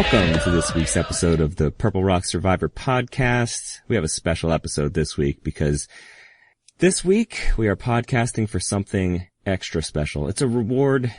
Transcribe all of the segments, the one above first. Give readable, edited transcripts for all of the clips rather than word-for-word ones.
Welcome to this week's episode of the Purple Rock Survivor podcast. We have a special episode this week because this week we are podcasting for something extra special. It's a reward,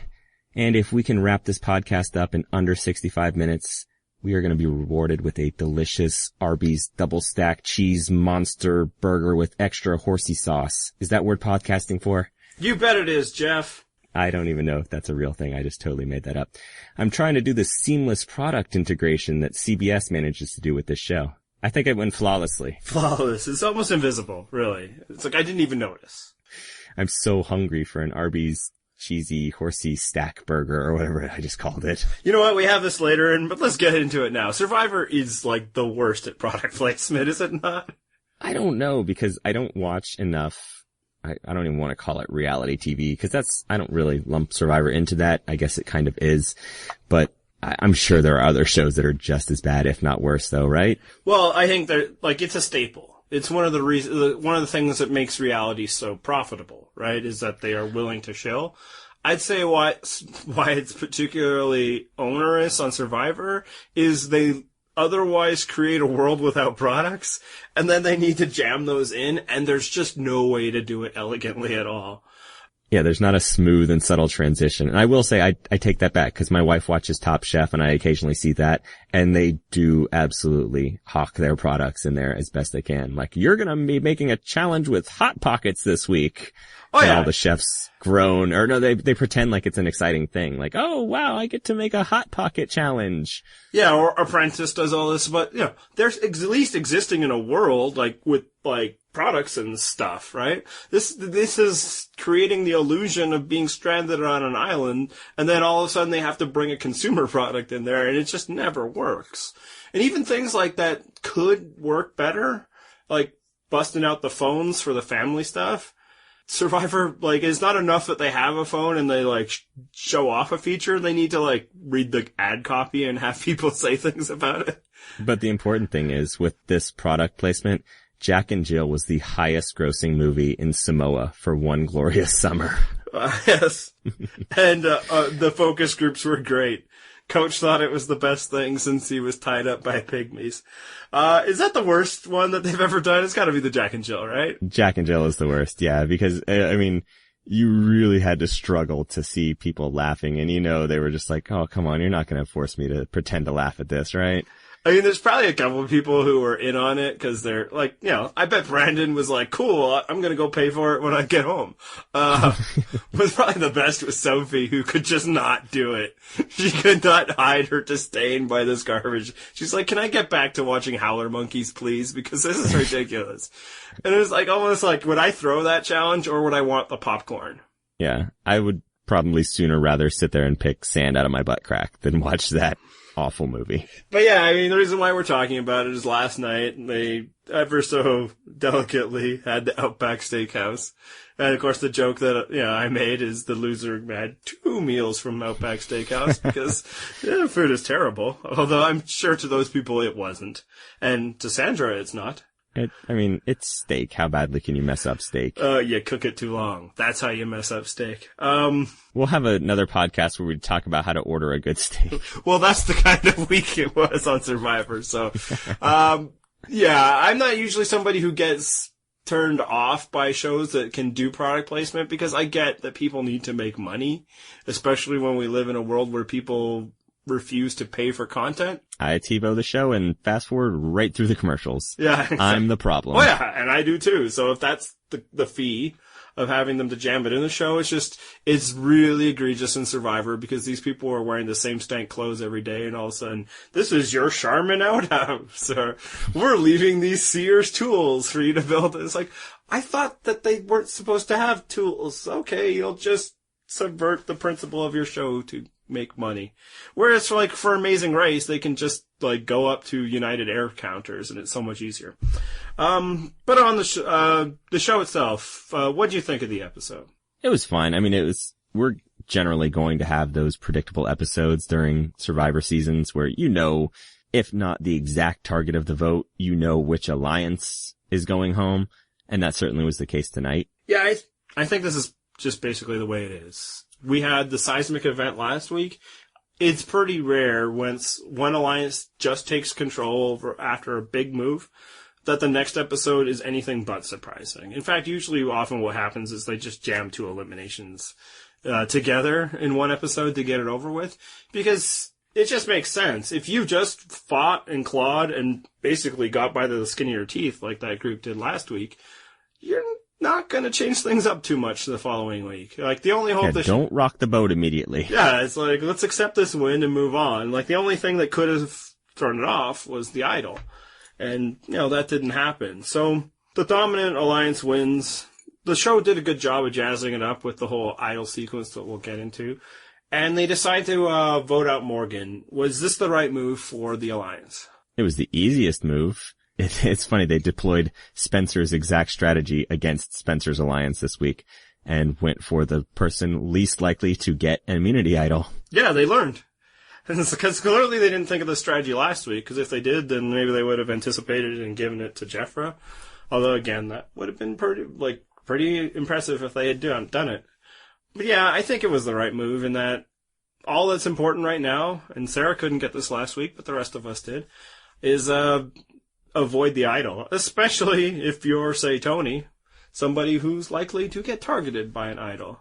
and if we can wrap this podcast up in under 65 minutes, we are going to be rewarded with a delicious Arby's double stack cheese monster burger with extra horsey sauce. Is that word podcasting for? You bet it is, Jeff. I don't even know if that's a real thing. I just totally made that up. I'm trying to do the seamless product integration that CBS manages to do with this show. I think it went flawlessly. Flawless. It's almost invisible, really. It's like I didn't even notice. I'm so hungry for an Arby's cheesy horsey stack burger or whatever I just called it. You know what? We have this later, but let's get into it now. Survivor is like the worst at product placement, is it not? I don't know, because I don't watch enough. I don't even want to call it reality TV, because I don't really lump Survivor into that. I guess it kind of is, but I'm sure there are other shows that are just as bad, if not worse, though, right? Well, I think it's a staple. It's one of the things that makes reality so profitable, right? Is that they are willing to shill. I'd say why it's particularly onerous on Survivor is they otherwise create a world without products, and then they need to jam those in, and there's just no way to do it elegantly at all. Yeah, there's not a smooth and subtle transition. And I will say I take that back, because my wife watches Top Chef and I occasionally see that, and they do absolutely hawk their products in there as best they can. Like, you're gonna be making a challenge with Hot Pockets this week. Oh, and yeah. all the chefs groan, or no, they pretend like it's an exciting thing. Like, oh wow, I get to make a Hot Pocket challenge. Yeah, or Apprentice does all this, but, you know, there's at least existing in a world, like, with, like, products and stuff, right? This is creating the illusion of being stranded on an island, and then all of a sudden they have to bring a consumer product in there, and it just never works. And even things like that could work better, like busting out the phones for the family stuff. Survivor, like, it's not enough that they have a phone and they, like, show off a feature. They need to, like, read the ad copy and have people say things about it. But the important thing is, with this product placement, Jack and Jill was the highest grossing movie in Samoa for one glorious summer. Yes. And the focus groups were great. Coach thought it was the best thing since he was tied up by pygmies. Is that the worst one that they've ever done? It's gotta be the Jack and Jill, right? Jack and Jill is the worst, yeah, because, I mean, you really had to struggle to see people laughing, and they were just like, oh, come on, you're not gonna force me to pretend to laugh at this, right? I mean, there's probably a couple of people who were in on it because they're like, I bet Brandon was like, cool, I'm going to go pay for it when I get home. Was probably the best was Sophie, who could just not do it. She could not hide her disdain by this garbage. She's like, can I get back to watching Howler Monkeys, please? Because this is ridiculous. And it was like, almost like, would I throw that challenge or would I want the popcorn? Yeah, I would probably sooner rather sit there and pick sand out of my butt crack than watch that awful movie. But yeah, I mean, the reason why we're talking about it is last night they ever so delicately had the Outback Steakhouse. And of course the joke that, I made is the loser had 2 meals from Outback Steakhouse because food is terrible. Although I'm sure to those people it wasn't. And to Sandra it's not. It's steak. How badly can you mess up steak? You cook it too long. That's how you mess up steak. We'll have another podcast where we talk about how to order a good steak. Well, that's the kind of week it was on Survivor. So, I'm not usually somebody who gets turned off by shows that can do product placement because I get that people need to make money, especially when we live in a world where people refuse to pay for content. I TiVo the show and fast forward right through the commercials. Yeah. Exactly. I'm the problem. Oh yeah, and I do too. So if that's the fee of having them to jam it in the show, it's really egregious in Survivor because these people are wearing the same stank clothes every day and all of a sudden, this is your Charmin outhouse, or we're leaving these Sears tools for you to build. It's like, I thought that they weren't supposed to have tools. Okay, you'll just subvert the principle of your show to make money. Whereas for Amazing Race, they can just go up to United Air counters and it's so much easier. But on the show itself, what did you think of the episode? It was fine. I mean, we're generally going to have those predictable episodes during Survivor seasons where if not the exact target of the vote, which alliance is going home. And that certainly was the case tonight. Yeah, I think this is just basically the way it is. We had the seismic event last week. it's pretty rare once one alliance just takes control over after a big move that the next episode is anything but surprising. In fact, usually often what happens is they just jam 2 eliminations together in one episode to get it over with, because it just makes sense. If you just fought and clawed and basically got by the skin of your teeth like that group did last week, you're not going to change things up too much the following week. Like, the only hope don't rock the boat immediately. Yeah, it's like, let's accept this win and move on. Like, the only thing that could have thrown it off was the idol. And, that didn't happen. So, the dominant alliance wins. The show did a good job of jazzing it up with the whole idol sequence that we'll get into. And they decide to vote out Morgan. Was this the right move for the alliance? It was the easiest move. It's funny, they deployed Spencer's exact strategy against Spencer's alliance this week and went for the person least likely to get an immunity idol. Yeah, they learned. Because clearly they didn't think of the strategy last week, because if they did, then maybe they would have anticipated it and given it to Jeffra. Although, again, that would have been pretty impressive if they had done it. But yeah, I think it was the right move in that all that's important right now, and Sarah couldn't get this last week, but the rest of us did, is avoid the idol. Especially if you're, say, Tony, somebody who's likely to get targeted by an idol.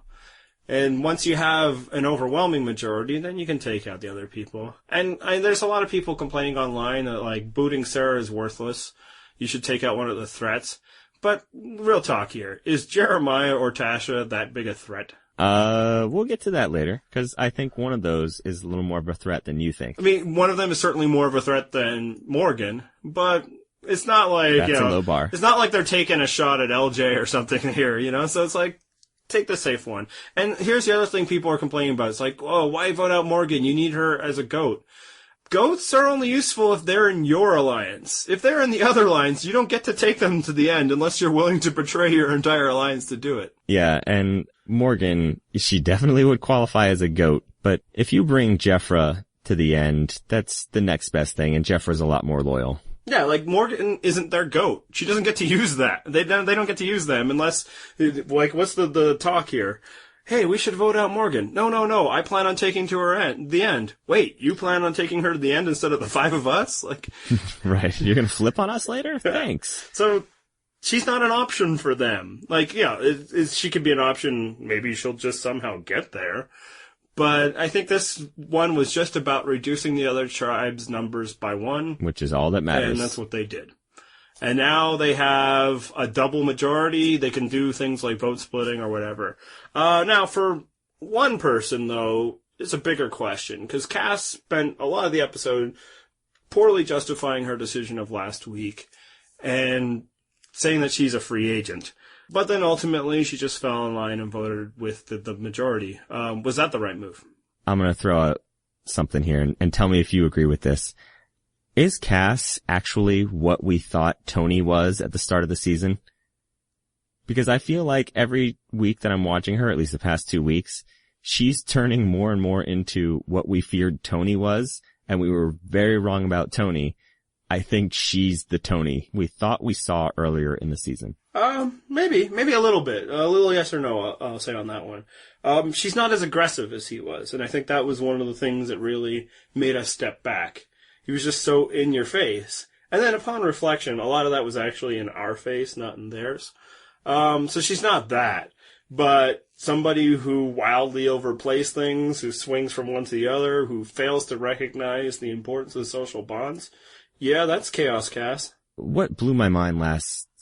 And once you have an overwhelming majority, then you can take out the other people. And there's a lot of people complaining online that, like, booting Sarah is worthless. You should take out one of the threats. But real talk here. Is Jeremiah or Tasha that big a threat? We'll get to that later, because I think one of those is a little more of a threat than you think. I mean, one of them is certainly more of a threat than Morgan, but it's not like, that's a low bar. It's not like they're taking a shot at LJ or something here, so it's like, take the safe one. And here's the other thing people are complaining about. It's like, oh, why vote out Morgan? You need her as a GOAT. Goats are only useful if they're in your alliance. If they're in the other alliance, you don't get to take them to the end unless you're willing to betray your entire alliance to do it. Yeah, and Morgan, she definitely would qualify as a GOAT, but if you bring Jeffra to the end, that's the next best thing, and Jeffra's a lot more loyal. Yeah, like, Morgan isn't their GOAT. She doesn't get to use that. They don't get to use them unless, like, what's the talk here? Hey, we should vote out Morgan. No. I plan on taking to her the end. Wait, you plan on taking her to the end instead of the 5 of us? Like, right. You're going to flip on us later? Thanks. So, she's not an option for them. Like, she could be an option. Maybe she'll just somehow get there. But I think this one was just about reducing the other tribes' numbers by 1. Which is all that matters. And that's what they did. And now they have a double majority. They can do things like vote splitting or whatever. Now, for one person, though, it's a bigger question. Because Cass spent a lot of the episode poorly justifying her decision of last week and saying that she's a free agent. But then ultimately, she just fell in line and voted with the majority. Was that the right move? I'm going to throw out something here and tell me if you agree with this. Is Cass actually what we thought Tony was at the start of the season? Because I feel like every week that I'm watching her, at least the past 2 weeks, she's turning more and more into what we feared Tony was, and we were very wrong about Tony. I think she's the Tony we thought we saw earlier in the season. Maybe a little bit. A little yes or no, I'll say on that one. She's not as aggressive as he was, and I think that was one of the things that really made us step back. He was just so in your face. And then upon reflection, a lot of that was actually in our face, not in theirs. So she's not that. But somebody who wildly overplays things, who swings from one to the other, who fails to recognize the importance of social bonds. Yeah, that's Chaos Cass. What blew my mind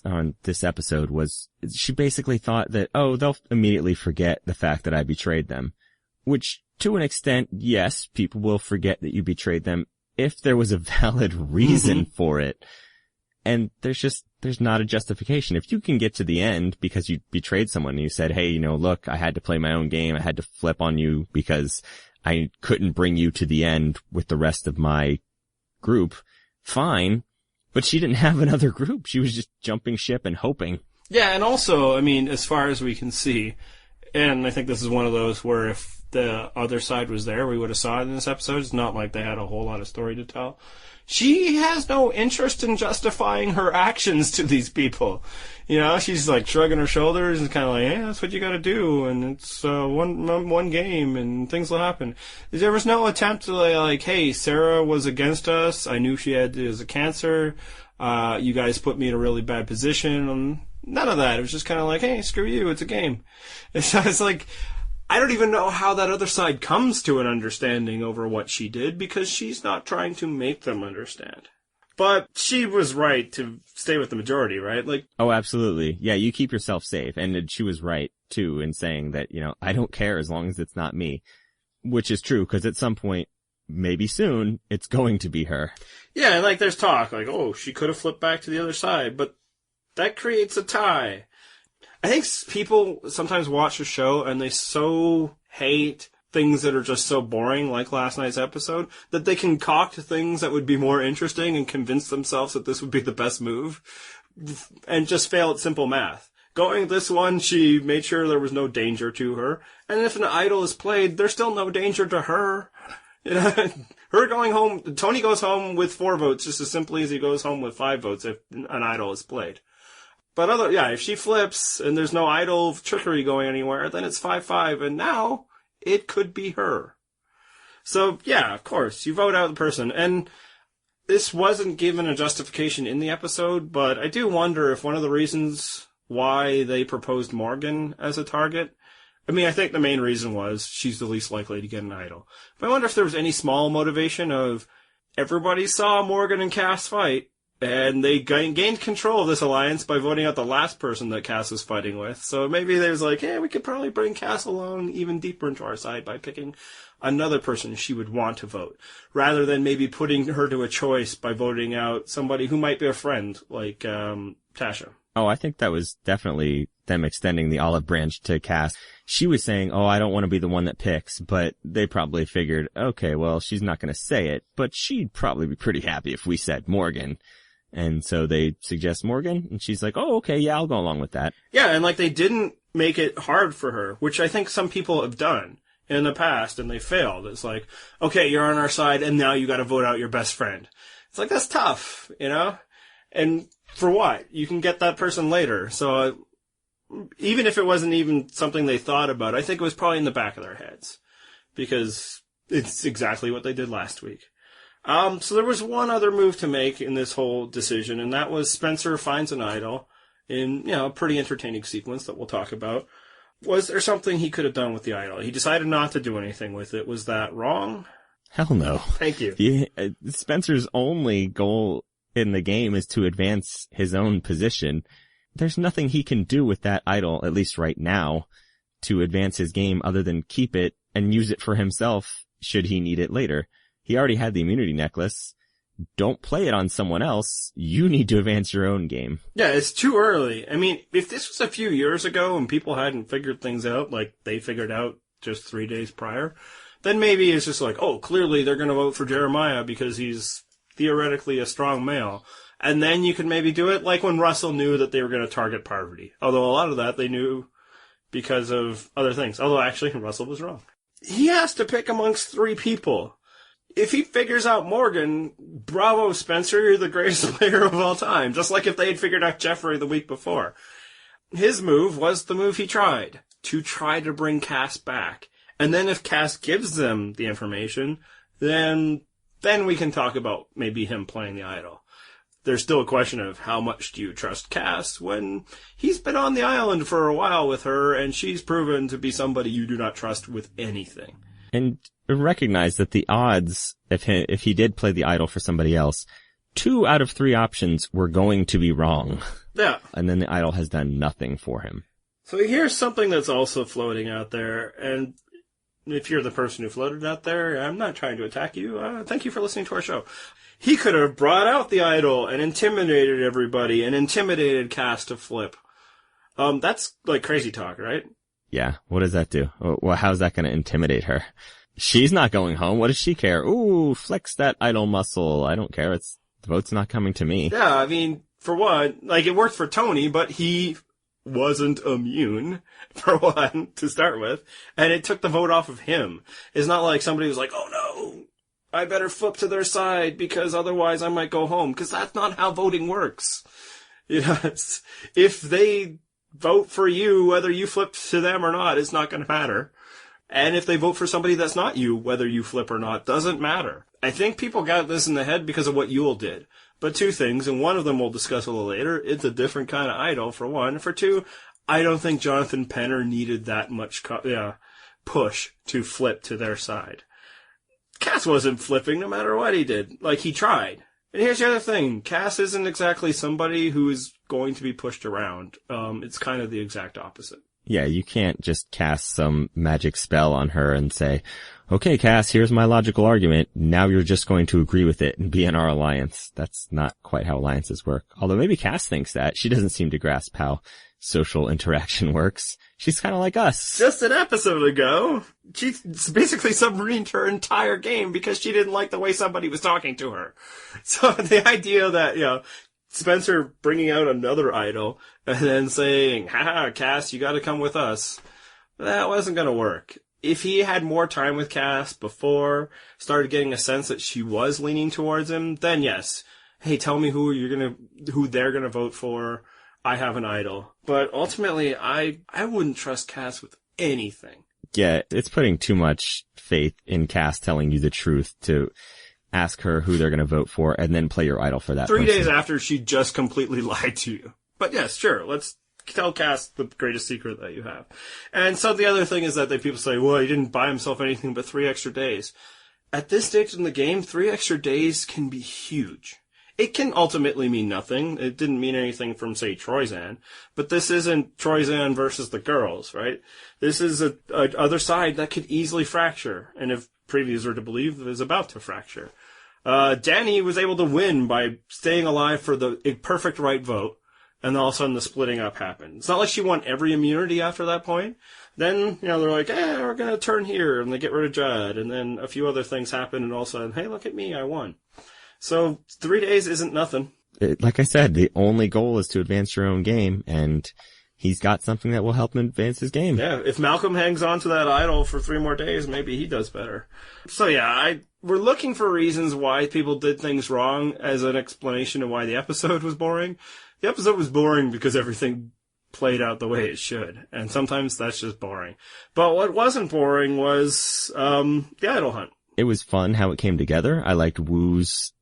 on this episode was she basically thought that, they'll immediately forget the fact that I betrayed them. Which, to an extent, yes, people will forget that you betrayed them if there was a valid reason for it. And there's not a justification. If you can get to the end because you betrayed someone and you said, hey, look, I had to play my own game. I had to flip on you because I couldn't bring you to the end with the rest of my group. Fine. But she didn't have another group. She was just jumping ship and hoping. Yeah, and also, I mean, as far as we can see, and I think this is one of those where if the other side was there, we would have saw it in this episode. It's not like they had a whole lot of story to tell. She has no interest in justifying her actions to these people. You know, she's like shrugging her shoulders and kind of like, yeah, that's what you got to do, and it's one game, and things will happen. There was no attempt to like, hey, Sarah was against us. I knew she had a cancer. You guys put me in a really bad position. None of that. It was just kind of like, hey, screw you. It's a game. And so it's like, I don't even know how that other side comes to an understanding over what she did, because she's not trying to make them understand. But she was right to stay with the majority, right? Like, oh, absolutely. Yeah, you keep yourself safe. And she was right, too, in saying that, you know, I don't care as long as it's not me. Which is true, because at some point, maybe soon, it's going to be her. Yeah, and like there's talk, like, oh, she could have flipped back to the other side, but that creates a tie. I think people sometimes watch a show and they so hate things that are just so boring, like last night's episode, that they concoct things that would be more interesting and convince themselves that this would be the best move, and just fail at simple math. Going this one, she made sure there was no danger to her, and if an idol is played, there's still no danger to her. You know, her going home, Tony goes home with 4 votes just as simply as he goes home with 5 votes if an idol is played. But if she flips and there's no idol trickery going anywhere, then it's 5-5, and now it could be her. So, yeah, of course, you vote out the person. And this wasn't given a justification in the episode, but I do wonder if one of the reasons why they proposed Morgan as a target, I mean, I think the main reason was she's the least likely to get an idol. But I wonder if there was any small motivation of everybody saw Morgan and Cass fight, and they gained control of this alliance by voting out the last person that Cass was fighting with. So maybe they was like, hey, we could probably bring Cass along even deeper into our side by picking another person she would want to vote, rather than maybe putting her to a choice by voting out somebody who might be a friend, like Tasha. Oh, I think that was definitely them extending the olive branch to Cass. She was saying, oh, I don't want to be the one that picks, but they probably figured, okay, well, she's not going to say it, but she'd probably be pretty happy if we said Morgan. And so they suggest Morgan, and she's like, oh, okay, yeah, I'll go along with that. Yeah, and like they didn't make it hard for her, which I think some people have done in the past, and they failed. It's like, okay, you're on our side, and now you got to vote out your best friend. It's like, that's tough, you know? And for what? You can get that person later. So even if it wasn't even something they thought about, I think it was probably in the back of their heads, because it's exactly what they did last week. So there was one other move to make in this whole decision, and that was Spencer finds an idol in, you know, a pretty entertaining sequence that we'll talk about. Was there something he could have done with the idol? He decided not to do anything with it. Was that wrong? Hell no. Thank you. Spencer's only goal in the game is to advance his own position. There's nothing he can do with that idol, at least right now, to advance his game other than keep it and use it for himself should he need it later. He already had the immunity necklace. Don't play it on someone else. You need to advance your own game. Yeah, it's too early. I mean, if this was a few years ago and people hadn't figured things out like they figured out just 3 days prior, then maybe it's just like, oh, clearly they're going to vote for Jeremiah because he's theoretically a strong male. And then you could maybe do it like when Russell knew that they were going to target Parvati. Although a lot of that they knew because of other things. Although actually Russell was wrong. He has to pick amongst 3 people. If he figures out Morgan, bravo, Spencer, you're the greatest player of all time. Just like if they had figured out Jeffrey the week before. His move was the move he tried. To try to bring Cass back. And then if Cass gives them the information, then we can talk about maybe him playing the idol. There's still a question of how much do you trust Cass when he's been on the island for a while with her and she's proven to be somebody you do not trust with anything. And recognize that the odds, if he did play the idol for somebody else, 2 out of 3 options were going to be wrong. Yeah. And then the idol has done nothing for him. So here's something that's also floating out there, and if you're the person who floated out there, I'm not trying to attack you. Thank you for listening to our show. He could have brought out the idol and intimidated everybody and intimidated Cass to flip. That's like crazy talk, right? Yeah. What does that do? Well, how's that going to intimidate her? She's not going home. What does she care? Ooh, flex that idol muscle. I don't care. The vote's not coming to me. Yeah, I mean, for one, like it worked for Tony, but he wasn't immune, for one, to start with, and it took the vote off of him. It's not like somebody was like, oh no, I better flip to their side because otherwise I might go home, because that's not how voting works. You know, if they vote for you, whether you flip to them or not, it's not going to matter. And if they vote for somebody that's not you, whether you flip or not, doesn't matter. I think people got this in the head because of what Yule did. But two things, and one of them we'll discuss a little later. It's a different kind of idol, for one. For two, I don't think Jonathan Penner needed that much push to flip to their side. Cass wasn't flipping no matter what he did. Like, he tried. And here's the other thing. Cass isn't exactly somebody who is going to be pushed around. It's kind of the exact opposite. Yeah, you can't just cast some magic spell on her and say, okay, Cass, here's my logical argument. Now you're just going to agree with it and be in our alliance. That's not quite how alliances work. Although maybe Cass thinks that. She doesn't seem to grasp how social interaction works. She's kind of like us. Just an episode ago, she basically submarined her entire game because she didn't like the way somebody was talking to her. So the idea that, you know, Spencer bringing out another idol and then saying, haha, Cass, you gotta come with us. That wasn't gonna work. If he had more time with Cass before, started getting a sense that she was leaning towards him, then yes. Hey, tell me who they're gonna vote for. I have an idol. But ultimately, I wouldn't trust Cass with anything. Yeah, it's putting too much faith in Cass telling you the truth to ask her who they're going to vote for and then play your idol for that 3 person. days after she just completely lied to you. But yes, sure, let's tell Cass the greatest secret that you have. And so the other thing is that people say, well, he didn't buy himself anything but 3 extra days. At this stage in the game, 3 extra days can be huge. It can ultimately mean nothing. It didn't mean anything from, say, Troyzan. But this isn't Troyzan versus the girls, right? This is a other side that could easily fracture. And if previews are to believe, is about to fracture. Danny was able to win by staying alive for the perfect right vote. And then all of a sudden the splitting up happened. It's not like she won every immunity after that point. Then, you know, they're like, we're going to turn here. And they get rid of Judd. And then a few other things happen. And all of a sudden, hey, look at me, I won. So 3 days isn't nothing. Like I said, the only goal is to advance your own game. And he's got something that will help him advance his game. Yeah, if Malcolm hangs on to that idol for 3 more days, maybe he does better. So yeah, we're looking for reasons why people did things wrong as an explanation of why the episode was boring. The episode was boring because everything played out the way it should. And sometimes that's just boring. But what wasn't boring was the idol hunt. It was fun how it came together. I liked Woo's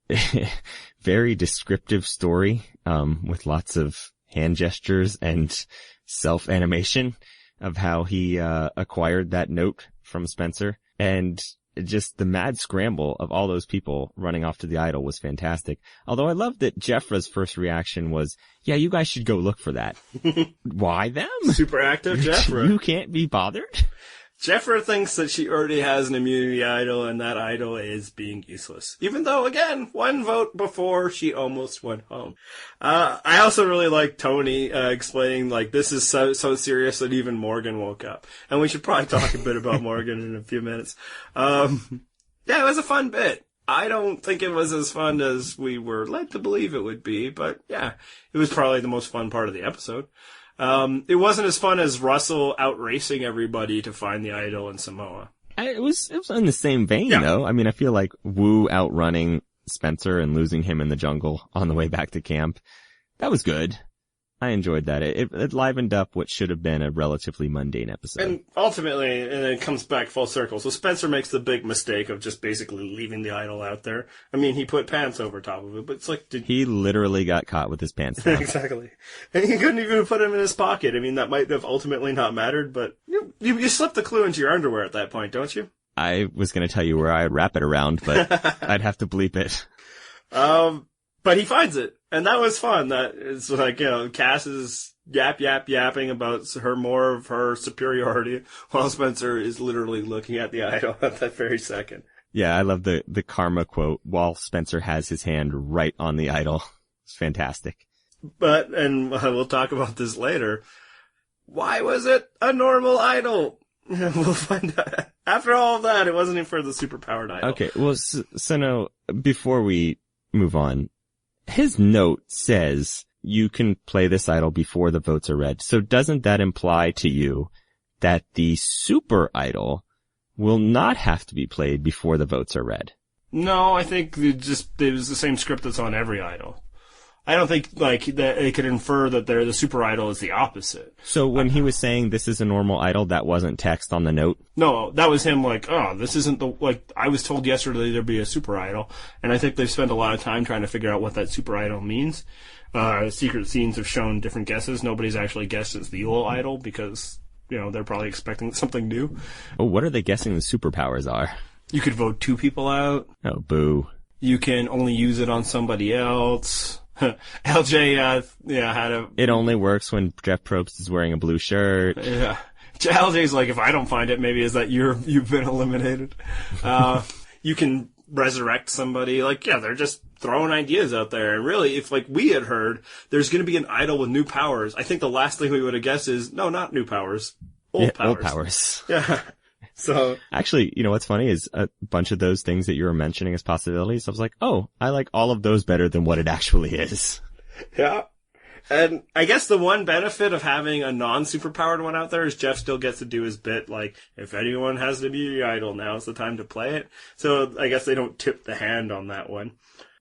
very descriptive story with lots of hand gestures and self-animation of how he acquired that note from Spencer. And just the mad scramble of all those people running off to the idol was fantastic. Although I love that Jeffra's first reaction was, yeah, you guys should go look for that. Why them? Super active Jeffra. You can't be bothered? Jeffra thinks that she already has an immunity idol, and that idol is being useless. Even though, again, 1 vote before she almost went home. I also really like Tony explaining, like, this is so serious that even Morgan woke up. And we should probably talk a bit about Morgan in a few minutes. Yeah, it was a fun bit. I don't think it was as fun as we were led to believe it would be, but yeah, it was probably the most fun part of the episode. It wasn't as fun as Russell outracing everybody to find the idol in Samoa. It was in the same vein, though. I mean, I feel like Wu outrunning Spencer and losing him in the jungle on the way back to camp. That was good. I enjoyed that. It livened up what should have been a relatively mundane episode. And ultimately, and it comes back full circle. So Spencer makes the big mistake of just basically leaving the idol out there. I mean, he put pants over top of it, but it's like... He literally got caught with his pants down. Exactly. And he couldn't even put him in his pocket. I mean, that might have ultimately not mattered, but you slip the clue into your underwear at that point, don't you? I was going to tell you where I'd wrap it around, but I'd have to bleep it. But he finds it, and that was fun. That it's like, you know, Cass is yapping about more of her superiority, while Spencer is literally looking at the idol at that very second. Yeah, I love the karma quote, while Spencer has his hand right on the idol. It's fantastic. But, and we'll talk about this later, why was it a normal idol? We'll find out. After all of that, it wasn't even for the superpowered idol. Okay, well, so no, before we move on, his note says, you can play this idol before the votes are read. So doesn't that imply to you that the super idol will not have to be played before the votes are read? No, I think it was the same script that's on every idol. I don't think, like, that it could infer that the super idol is the opposite. So when he was saying this is a normal idol, that wasn't text on the note? No, that was him like, oh, this isn't I was told yesterday there'd be a super idol. And I think they've spent a lot of time trying to figure out what that super idol means. Secret scenes have shown different guesses. Nobody's actually guessed it's the Yule idol because, they're probably expecting something new. Oh, what are they guessing the superpowers are? You could vote 2 people out. Oh, boo. You can only use it on somebody else. LJ, had a... It only works when Jeff Probst is wearing a blue shirt. Yeah. LJ's like, if I don't find it, maybe is that you've been eliminated. You can resurrect somebody. Like, yeah, they're just throwing ideas out there. And really, if, like, we had heard there's going to be an idol with new powers, I think the last thing we would have guessed is, no, not new powers. Old powers. Old powers. Yeah. So actually, what's funny is a bunch of those things that you were mentioning as possibilities. I was like, oh, I like all of those better than what it actually is. Yeah. And I guess the one benefit of having a non-superpowered one out there is Jeff still gets to do his bit. Like, if anyone has the beauty idol, now's the time to play it. So I guess they don't tip the hand on that one.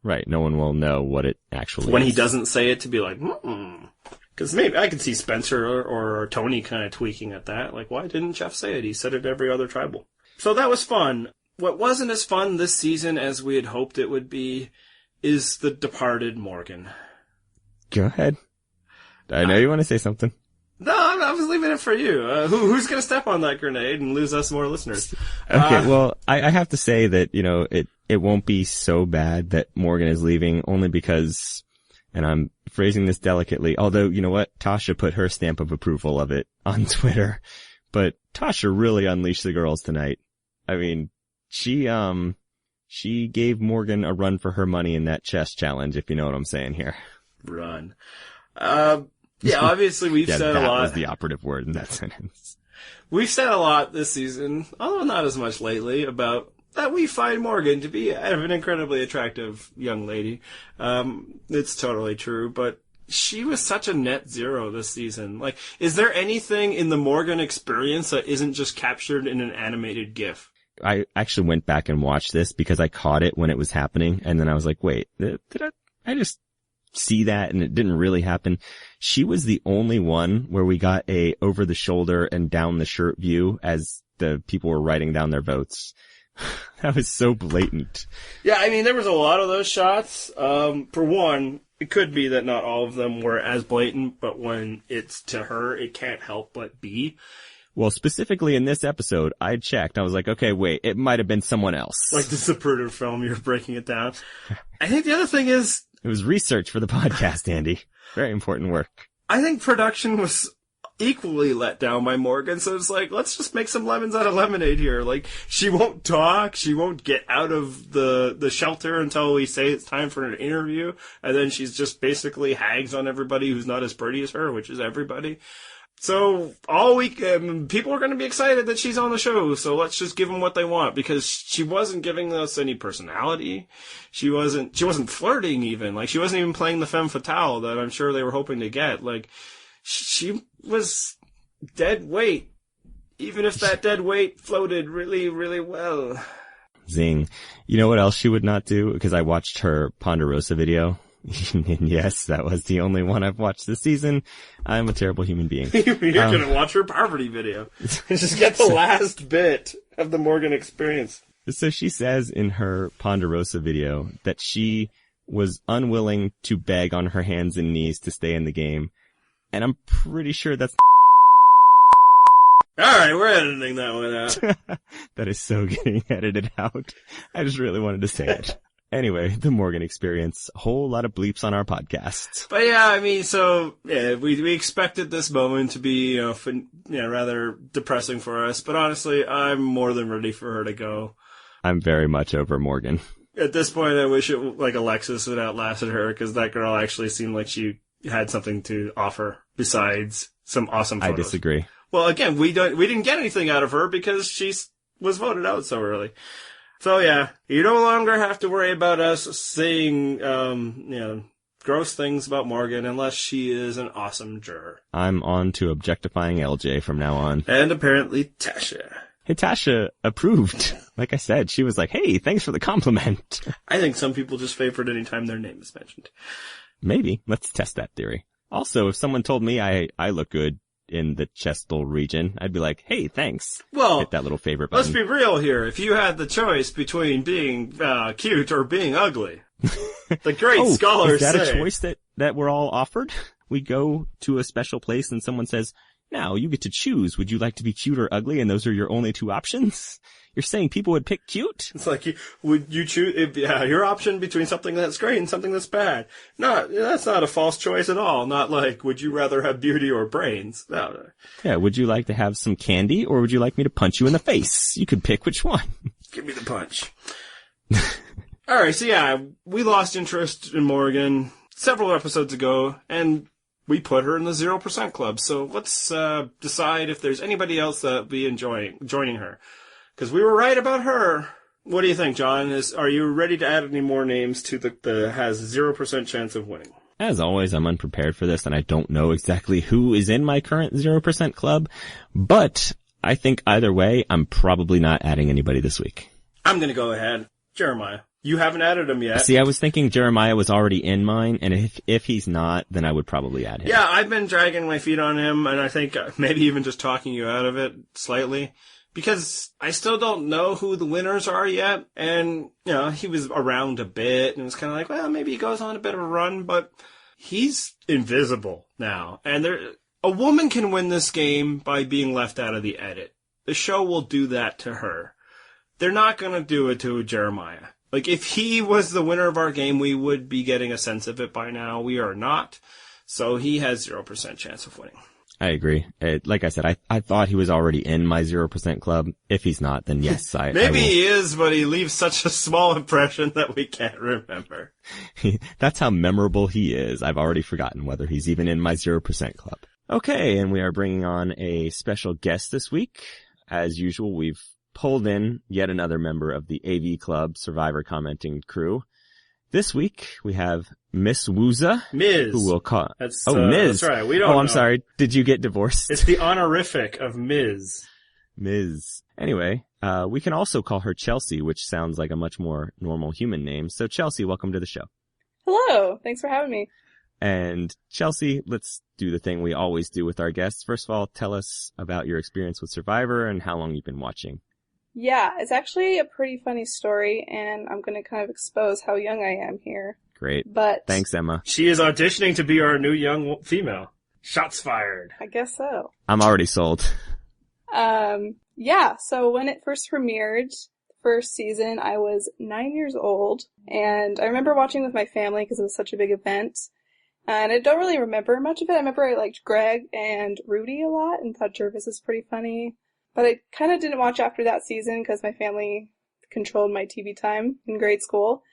Right. No one will know what it actually when is. He doesn't say it to be like, Because maybe I could see Spencer or Tony kind of tweaking at that. Like, why didn't Jeff say it? He said it every other tribal. So that was fun. What wasn't as fun this season as we had hoped it would be is the departed Morgan. Go ahead. I know you want to say something. No, I was leaving it for you. Who's going to step on that grenade and lose us more listeners? Okay, well, I have to say that, it won't be so bad that Morgan is leaving only because... And I'm phrasing this delicately, although, you know what? Tasha put her stamp of approval of it on Twitter. But Tasha really unleashed the girls tonight. I mean, she gave Morgan a run for her money in that chess challenge, if you know what I'm saying here. Run. Yeah, obviously we've said a lot. That was the operative word in that sentence. We've said a lot this season, although not as much lately, about that we find Morgan to be an incredibly attractive young lady. It's totally true, but she was such a net zero this season. Like, is there anything in the Morgan experience that isn't just captured in an animated GIF? I actually went back and watched this because I caught it when it was happening, and then I was like, wait, did I just see that and it didn't really happen? She was the only one where we got a over the shoulder and down the shirt view as the people were writing down their votes. That was so blatant. Yeah, I mean, there was a lot of those shots. For one, it could be that not all of them were as blatant, but when it's to her, it can't help but be. Well, specifically in this episode, I checked. I was like, okay, wait, it might have been someone else. Like the Zapruder film, you're breaking it down. I think the other thing is... It was research for the podcast, Andy. Very important work. I think production was equally let down by Morgan, so it's like, let's just make some lemons out of lemonade here. Like, she won't talk, she won't get out of the shelter until we say it's time for an interview, and then she's just basically hags on everybody who's not as pretty as her, which is everybody. So all week, people are going to be excited that she's on the show, so let's just give them what they want, because she wasn't giving us any personality. She wasn't flirting even. Like, she wasn't even playing the femme fatale that I'm sure they were hoping to get. Like, she was dead weight, even if that dead weight floated really, really well. Zing. You know what else she would not do? Because I watched her Ponderosa video. And yes, that was the only one I've watched this season. I'm a terrible human being. You're going to watch her poverty video. Just get the last bit of the Morgan experience. So she says in her Ponderosa video that she was unwilling to beg on her hands and knees to stay in the game. And I'm pretty sure that's... Alright, we're editing that one out. That is so getting edited out. I just really wanted to say it. Anyway, the Morgan experience. A whole lot of bleeps on our podcast. But yeah, I mean, so, yeah, we expected this moment to be, rather depressing for us. But honestly, I'm more than ready for her to go. I'm very much over Morgan. At this point, I wish Alexis had outlasted her, because that girl actually seemed like she had something to offer besides some awesome photos. I disagree. Well, again, we didn't get anything out of her because she was voted out so early. So yeah, you no longer have to worry about us saying, gross things about Morgan unless she is an awesome juror. I'm on to objectifying LJ from now on. And apparently Tasha. Hey, Tasha approved. Like I said, she was like, hey, thanks for the compliment. I think some people just favorite any time their name is mentioned. Maybe. Let's test that theory. Also, if someone told me I look good in the chestal region, I'd be like, hey, thanks. Well, hit that little favorite button. Let's be real here. If you had the choice between being cute or being ugly, the great scholars say... is that a choice that we're all offered? We go to a special place and someone says, now you get to choose. Would you like to be cute or ugly? And those are your only two options? You're saying people would pick cute? It's like, would you choose, your option between something that's great and something that's bad. No, that's not a false choice at all. Not like, would you rather have beauty or brains? No. Yeah, would you like to have some candy or would you like me to punch you in the face? You could pick which one. Give me the punch. Alright, so yeah, we lost interest in Morgan several episodes ago, and we put her in the 0% club. So let's decide if there's anybody else that would be joining her. Because we were right about her. What do you think, John? Are you ready to add any more names to the has 0% chance of winning? As always, I'm unprepared for this, and I don't know exactly who is in my current 0% club. But I think either way, I'm probably not adding anybody this week. I'm going to go ahead. Jeremiah. You haven't added him yet. See, I was thinking Jeremiah was already in mine, and if he's not, then I would probably add him. Yeah, I've been dragging my feet on him, and I think maybe even just talking you out of it slightly. Because I still don't know who the winners are yet, and, he was around a bit, and it was kind of like, well, maybe he goes on a bit of a run, but he's invisible now. And a woman can win this game by being left out of the edit. The show will do that to her. They're not going to do it to Jeremiah. Like, if he was the winner of our game, we would be getting a sense of it by now. We are not. So he has 0% chance of winning. I agree. Like I said, I thought he was already in my 0% club. If he's not, then yes, Maybe he is, but he leaves such a small impression that we can't remember. That's how memorable he is. I've already forgotten whether he's even in my 0% club. Okay, and we are bringing on a special guest this week. As usual, we've pulled in yet another member of the AV Club Survivor commenting crew. This week, we have Miss Wooza. Ms. Who will call... Ms. That's right. We don't know. I'm sorry. Did you get divorced? It's the honorific of Ms. Ms. Anyway, we can also call her Chelsea, which sounds like a much more normal human name. So Chelsea, welcome to the show. Hello. Thanks for having me. And Chelsea, let's do the thing we always do with our guests. First of all, tell us about your experience with Survivor and how long you've been watching. Yeah, it's actually a pretty funny story, and I'm going to kind of expose how young I am here. Great. But thanks, Emma. She is auditioning to be our new young female. Shots fired. I guess so. I'm already sold. Yeah, so when it first premiered, the first season, I was 9 years old, and I remember watching with my family because it was such a big event. And I don't really remember much of it. I remember I liked Greg and Rudy a lot and thought Jervis was pretty funny. But I kind of didn't watch after that season because my family controlled my TV time in grade school.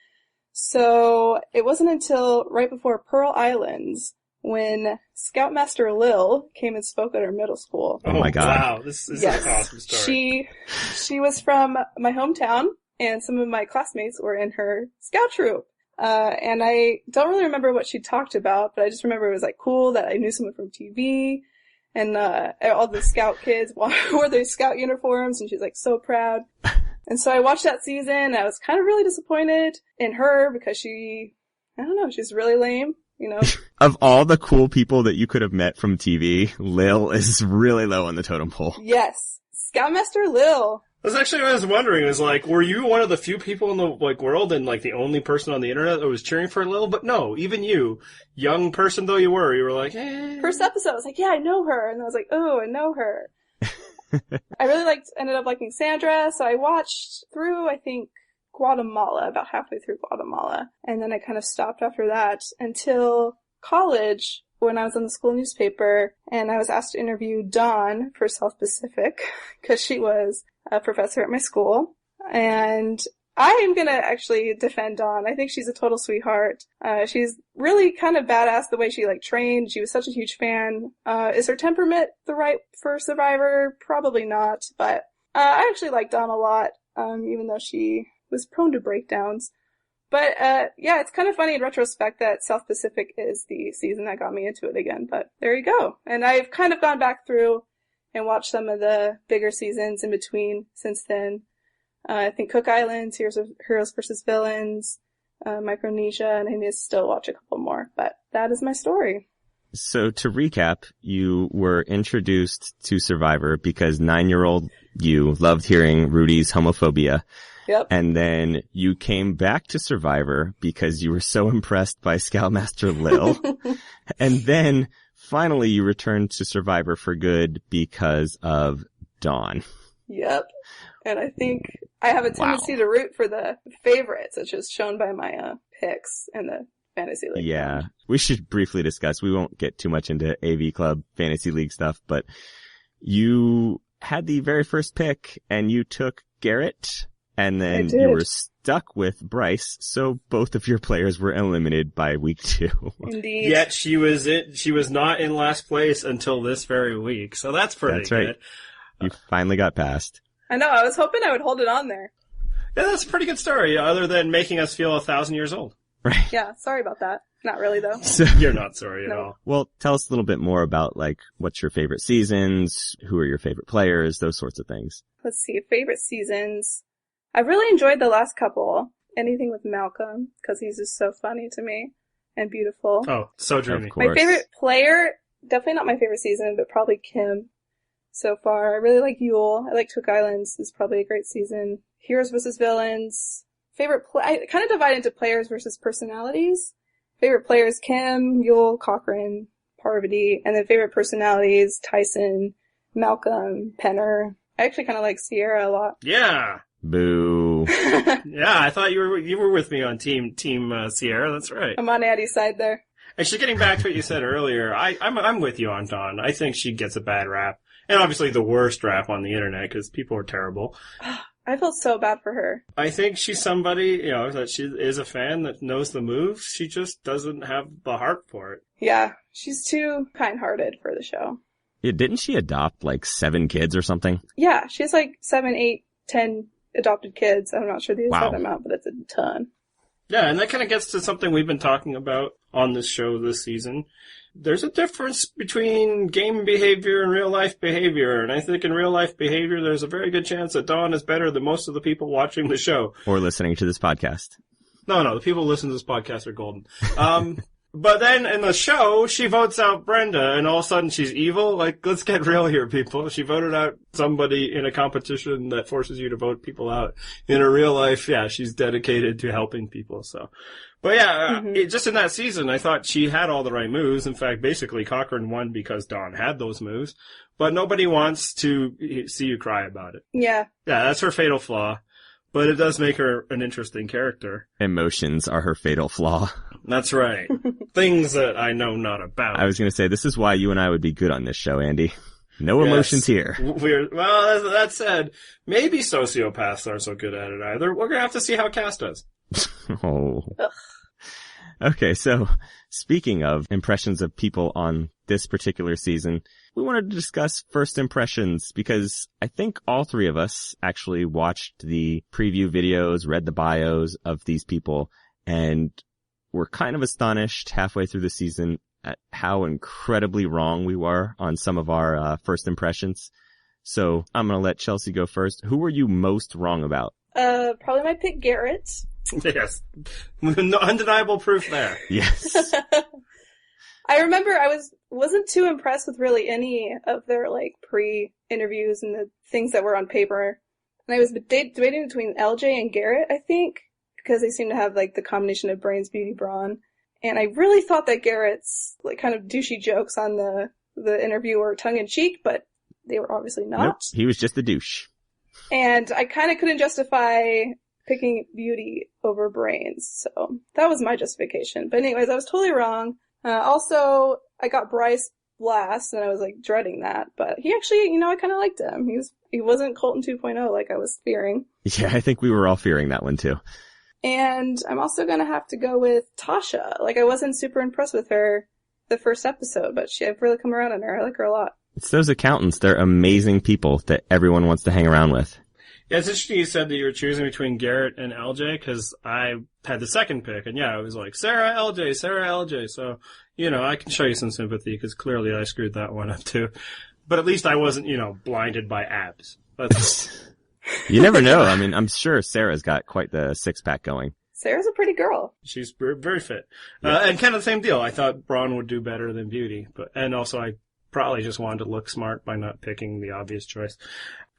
So it wasn't until right before Pearl Islands when Scoutmaster Lil came and spoke at our middle school. Oh my God. Wow, this is an awesome story. She was from my hometown, and some of my classmates were in her scout troop. And I don't really remember what she talked about, but I just remember it was like cool that I knew someone from TV. And all the scout kids wore their scout uniforms, and she's like so proud. And so I watched that season, and I was kind of really disappointed in her because she's really lame, Of all the cool people that you could have met from TV, Lil is really low on the totem pole. Yes. Scoutmaster Lil. That's actually what I was wondering. Is like, were you one of the few people in the world and the only person on the internet that was cheering for Lil? But no, even you, young person though you were like, eh. First episode, I was like, yeah, I know her, and I was like, oh, I know her. I really ended up liking Sandra, so I watched through, I think, Guatemala, about halfway through Guatemala, and then I kind of stopped after that until college, when I was on the school newspaper, and I was asked to interview Dawn for South Pacific, because she was a professor at my school, and I am gonna actually defend Dawn. I think she's a total sweetheart. She's really kind of badass the way she trained. She was such a huge fan. Is her temperament the right for Survivor? Probably not, but I actually like Dawn a lot, even though she was prone to breakdowns. But, yeah, it's kind of funny in retrospect that South Pacific is the season that got me into it again, but there you go. And I've kind of gone back through and watched some of the bigger seasons in between since then. I think Cook Islands, Heroes versus Villains, Micronesia, and I need to still watch a couple more, but that is my story. So to recap, you were introduced to Survivor because 9-year-old you loved hearing Rudy's homophobia. Yep. And then you came back to Survivor because you were so impressed by Scoutmaster Lil. And then finally you returned to Survivor for good because of Dawn. Yep. And I think I have a tendency to root for the favorites, which is shown by my picks in the Fantasy League. Yeah. We should briefly discuss. We won't get too much into AV Club Fantasy League stuff, but you had the very first pick and you took Garrett. And then you were stuck with Bryce, so both of your players were eliminated by week 2. Indeed. Yet she was not in last place until this very week, so that's pretty good. Right. You finally got past. I know, I was hoping I would hold it on there. Yeah, that's a pretty good story, other than making us feel 1,000 years old. Right. Yeah, sorry about that. Not really, though. So, you're not sorry at all. Well, tell us a little bit more about, like, what's your favorite seasons, who are your favorite players, those sorts of things. Let's see, favorite seasons. I've really enjoyed the last couple. Anything with Malcolm, because he's just so funny to me and beautiful. Oh, so dreamy. My favorite player, definitely not my favorite season, but probably Kim so far. I really like Yule. I like Cook Islands. It's probably a great season. Heroes versus Villains. I kind of divide into players versus personalities. Favorite players, Kim, Yule, Cochran, Parvati, and then favorite personalities, Tyson, Malcolm, Penner. I actually kind of like Sierra a lot. Yeah. Boo. Yeah, I thought you were with me on team Sierra. That's right. I'm on Addie's side there. Actually, getting back to what you said earlier, I'm with you on Dawn. I think she gets a bad rap, and obviously the worst rap on the internet because people are terrible. I felt so bad for her. I think she's somebody, that she is a fan that knows the moves. She just doesn't have the heart for it. Yeah, she's too kind-hearted for the show. Yeah, didn't she adopt like 7 kids or something? Yeah, she has like 7, 8, 10 adopted kids. I'm not sure the exact amount, but it's a ton. Yeah, and that kind of gets to something we've been talking about on this show this season. There's a difference between game behavior and real life behavior, and I think in real life behavior there's a very good chance that Dawn is better than most of the people watching the show. Or listening to this podcast. No, the people who listen to this podcast are golden. But then in the show, she votes out Brenda, and all of a sudden she's evil. Like, let's get real here, people. She voted out somebody in a competition that forces you to vote people out. In her real life, yeah, she's dedicated to helping people, so. But yeah, just in that season, I thought she had all the right moves. In fact, basically, Cochran won because Dawn had those moves. But nobody wants to see you cry about it. Yeah. Yeah, that's her fatal flaw. But it does make her an interesting character. Emotions are her fatal flaw. That's right. Things that I know not about. I was going to say, this is why you and I would be good on this show, Andy. No emotions here. Well, that said, maybe sociopaths aren't so good at it either. We're going to have to see how Cass does. Oh. Okay, so speaking of impressions of people on this particular season, we wanted to discuss first impressions because I think all 3 of us actually watched the preview videos, read the bios of these people, and were kind of astonished halfway through the season at how incredibly wrong we were on some of our first impressions. So I'm going to let Chelsea go first. Who were you most wrong about? Probably my pick, Garrett. Yes. No undeniable proof there. Yes. I remember I wasn't too impressed with really any of their like pre-interviews and the things that were on paper. And I was debating between LJ and Garrett, I think, because they seem to have like the combination of brains, beauty, brawn. And I really thought that Garrett's like kind of douchey jokes on the interview were tongue in cheek, but they were obviously not. Nope, he was just a douche. And I kind of couldn't justify picking beauty over brains, so that was my justification. But anyways, I was totally wrong. Also, I got Bryce last, and I was like dreading that, but he actually, I kind of liked him. He wasn't Colton 2.0 like I was fearing. Yeah, I think we were all fearing that one too. And I'm also gonna have to go with Tasha. Like, I wasn't super impressed with her the first episode, but I've really come around on her. I like her a lot. It's those accountants. They're amazing people that everyone wants to hang around with. Yeah, it's interesting you said that you were choosing between Garrett and LJ, because I had the second pick, and yeah, it was like, Sarah, LJ. So, I can show you some sympathy, because clearly I screwed that one up too. But at least I wasn't, blinded by abs. That's You never know. I mean, I'm sure Sarah's got quite the six-pack going. Sarah's a pretty girl. She's very fit. Yeah. And kind of the same deal. I thought brawn would do better than beauty, and also I probably just wanted to look smart by not picking the obvious choice.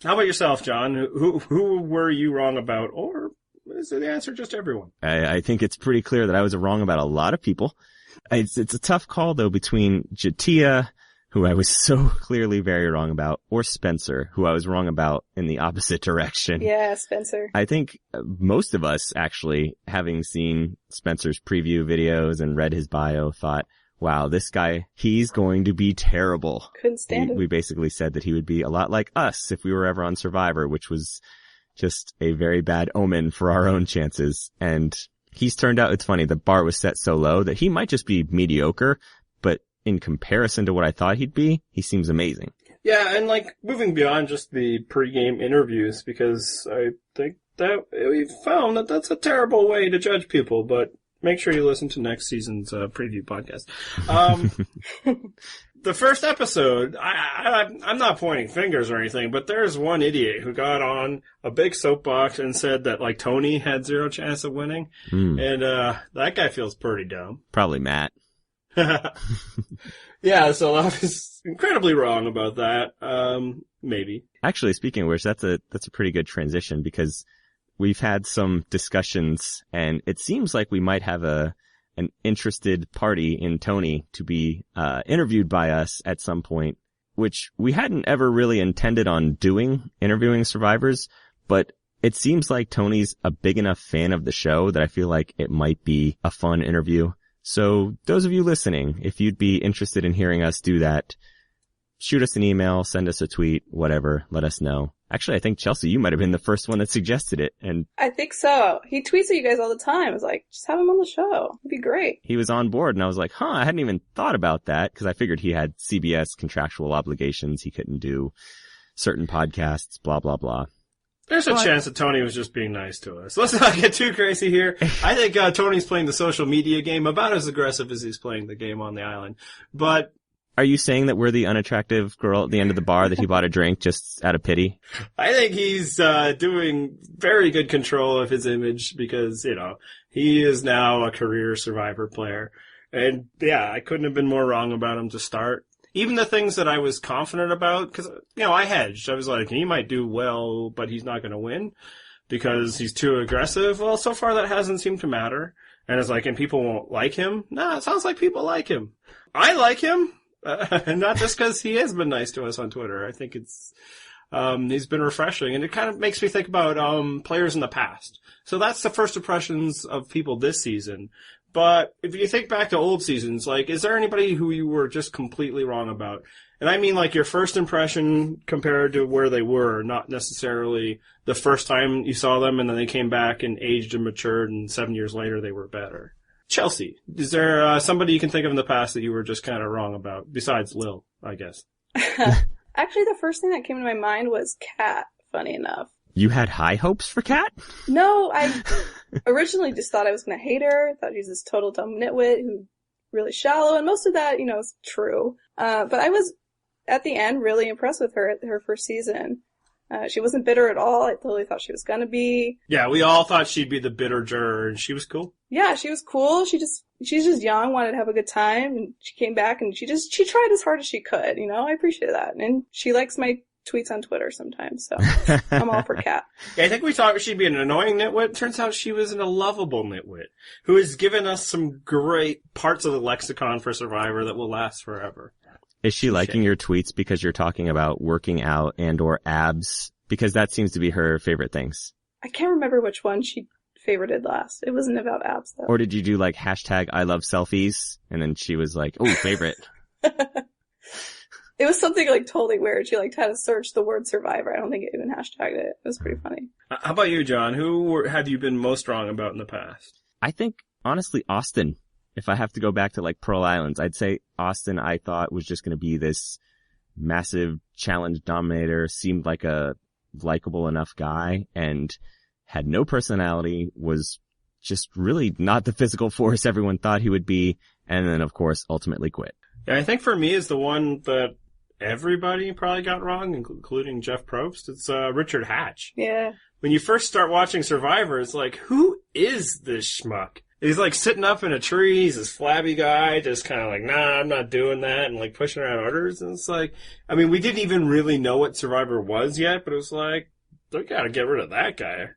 How about yourself, John? Who were you wrong about, or is the answer just everyone? I think it's pretty clear that I was wrong about a lot of people. It's a tough call, though, between Jatia, who I was so clearly very wrong about, or Spencer, who I was wrong about in the opposite direction. Yeah, Spencer. I think most of us, actually, having seen Spencer's preview videos and read his bio, thought, wow, this guy, he's going to be terrible. Couldn't stand him. We basically said that he would be a lot like us if we were ever on Survivor, which was just a very bad omen for our own chances. And he's turned out, it's funny, the bar was set so low that he might just be mediocre, but in comparison to what I thought he'd be, he seems amazing. Yeah, and moving beyond just the pregame interviews, because I think that we found that that's a terrible way to judge people, but make sure you listen to next season's preview podcast. The first episode, I'm not pointing fingers or anything, but there's one idiot who got on a big soapbox and said that Tony had zero chance of winning, and that guy feels pretty dumb. Probably Matt. Yeah, so I was incredibly wrong about that. Maybe. Actually, speaking of which, that's a pretty good transition, because we've had some discussions, and it seems like we might have an interested party in Tony to be interviewed by us at some point, which we hadn't ever really intended on doing, interviewing survivors, but it seems like Tony's a big enough fan of the show that I feel like it might be a fun interview. So those of you listening, if you'd be interested in hearing us do that, shoot us an email, send us a tweet, whatever, let us know. Actually, I think, Chelsea, you might have been the first one that suggested it. And I think so. He tweets at you guys all the time. I was like, just have him on the show. It'd be great. He was on board, and I was like, I hadn't even thought about that, because I figured he had CBS contractual obligations. He couldn't do certain podcasts, blah, blah, blah. There's a chance that Tony was just being nice to us. Let's not get too crazy here. I think Tony's playing the social media game about as aggressive as he's playing the game on the island. But are you saying that we're the unattractive girl at the end of the bar that he bought a drink just out of pity? I think he's doing very good control of his image, because, he is now a career Survivor player. And yeah, I couldn't have been more wrong about him to start. Even the things that I was confident about, because, I hedged. I was like, he might do well, but he's not going to win because he's too aggressive. Well, so far that hasn't seemed to matter. And it's like, and people won't like him? Nah, it sounds like people like him. I like him. Not just because he has been nice to us on Twitter. I think he's been refreshing, and it kind of makes me think about players in the past. So that's the first impressions of people this season. But if you think back to old seasons, is there anybody who you were just completely wrong about? And I mean, your first impression compared to where they were, not necessarily the first time you saw them and then they came back and aged and matured, and 7 years later they were better. Chelsea, is there somebody you can think of in the past that you were just kind of wrong about, besides Lil, I guess? Actually, the first thing that came to my mind was Kat, funny enough. You had high hopes for Kat? No, I originally just thought I was going to hate her. Thought she was this total dumb nitwit who really shallow, and most of that, is true. But I was, at the end, really impressed with her at her first season. She wasn't bitter at all. I totally thought she was going to be. Yeah, we all thought she'd be the bitter juror, and she was cool. Yeah, she was cool. She's just young, wanted to have a good time, and she came back and she tried as hard as she could, I appreciate that. And she likes my tweets on Twitter sometimes, so I'm all for Kat. Yeah, I think we thought she'd be an annoying nitwit. Turns out she was a lovable nitwit who has given us some great parts of the lexicon for Survivor that will last forever. Is she liking your tweets because you're talking about working out and or abs? Because that seems to be her favorite things. I can't remember which one she favorited last. It wasn't about abs, though. Or did you do hashtag I love selfies? And then she was like, oh, favorite. It was something totally weird. She had to search the word Survivor. I don't think it even hashtagged it. It was pretty funny. How about you, John? Who have you been most wrong about in the past? I think, honestly, Austin. If I have to go back to Pearl Islands, I'd say Austin I thought was just going to be this massive challenge dominator, seemed like a likable enough guy and had no personality, was just really not the physical force everyone thought he would be, and then, of course, ultimately quit. Yeah, I think for me is the one that everybody probably got wrong, including Jeff Probst. It's Richard Hatch. Yeah. When you first start watching Survivor, it's like, who is this schmuck? He's like sitting up in a tree, he's this flabby guy, just kind of like, nah, I'm not doing that, and like pushing around orders, and it's like, I mean, we didn't even really know what Survivor was yet, but it was like, they gotta get rid of that guy.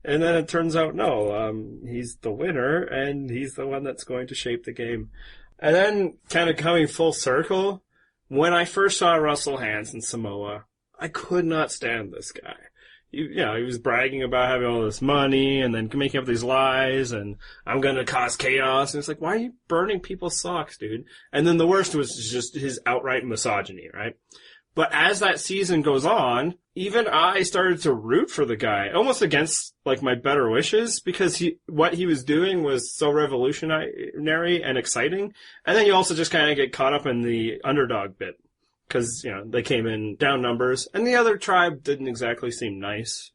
And then it turns out, no, he's the winner, and he's the one that's going to shape the game. And then, kind of coming full circle, when I first saw Russell Hantz in Samoa, I could not stand this guy. He was bragging about having all this money and then making up these lies and I'm gonna cause chaos. And it's like, why are you burning people's socks, dude? And then the worst was just his outright misogyny, right? But as that season goes on, even I started to root for the guy, almost against like my better wishes, because what he was doing was so revolutionary and exciting. And then you also just kind of get caught up in the underdog bit. Because, they came in down numbers, and the other tribe didn't exactly seem nice.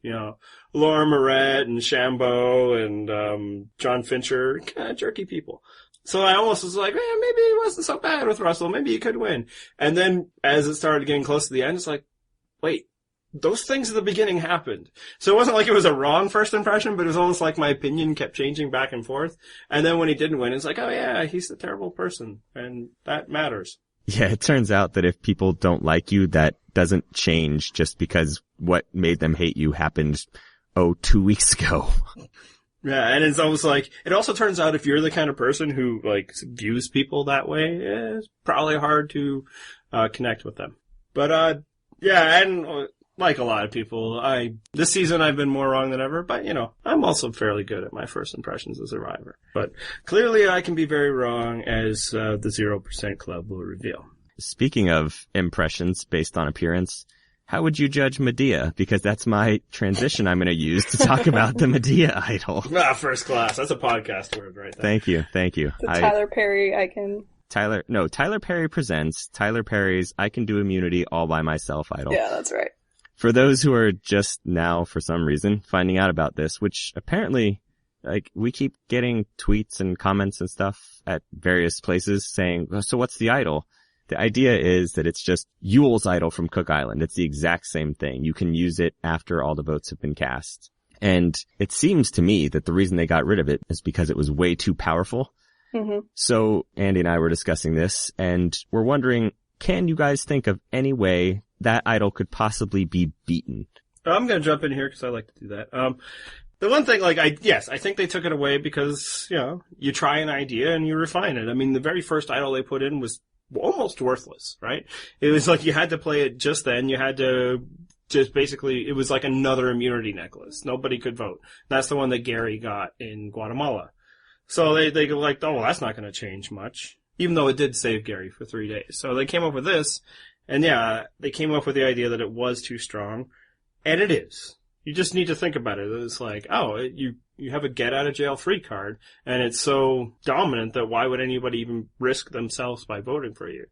Laura Moret and Shambo and John Fincher, kind of jerky people. So I almost was like, maybe it wasn't so bad with Russell. Maybe he could win. And then as it started getting close to the end, it's like, wait, those things at the beginning happened. So it wasn't like it was a wrong first impression, but it was almost like my opinion kept changing back and forth. And then when he didn't win, it's like, oh yeah, he's a terrible person, and that matters. Yeah, it turns out that if people don't like you, that doesn't change just because what made them hate you happened, 2 weeks ago. Yeah, and it's almost like, it also turns out if you're the kind of person who, like, views people that way, it's probably hard to connect with them. But, yeah, and like a lot of people, this season I've been more wrong than ever, but, I'm also fairly good at my first impressions of Survivor. But clearly I can be very wrong, as the 0% Club will reveal. Speaking of impressions based on appearance, how would you judge Medea? Because that's my transition I'm going to use to talk about the Medea idol. First class. That's a podcast word right there. Thank you. The Tyler Perry Tyler Perry presents Tyler Perry's I Can Do Immunity All By Myself idol. Yeah, that's right. For those who are just now, for some reason, finding out about this, which apparently, like, we keep getting tweets and comments and stuff at various places saying, so what's the idol? The idea is that it's just Yule's idol from Cook Island. It's the exact same thing. You can use it after all the votes have been cast. And it seems to me that the reason they got rid of it is because it was way too powerful. Mm-hmm. So Andy and I were discussing this, and we're wondering, can you guys think of any way that idol could possibly be beaten? I'm going to jump in here because I like to do that. The one thing, I think they took it away because, you try an idea and you refine it. I mean, the very first idol they put in was almost worthless, right? It was like you had to play it just then. You had to just basically, it was like another immunity necklace. Nobody could vote. That's the one that Gary got in Guatemala. So they go like, oh, well, that's not going to change much, even though it did save Gary for 3 days. So they came up with this, and yeah, they came up with the idea that it was too strong, and it is. You just need to think about it. It's like, you have a get out of jail free card, and it's so dominant that why would anybody even risk themselves by voting for you?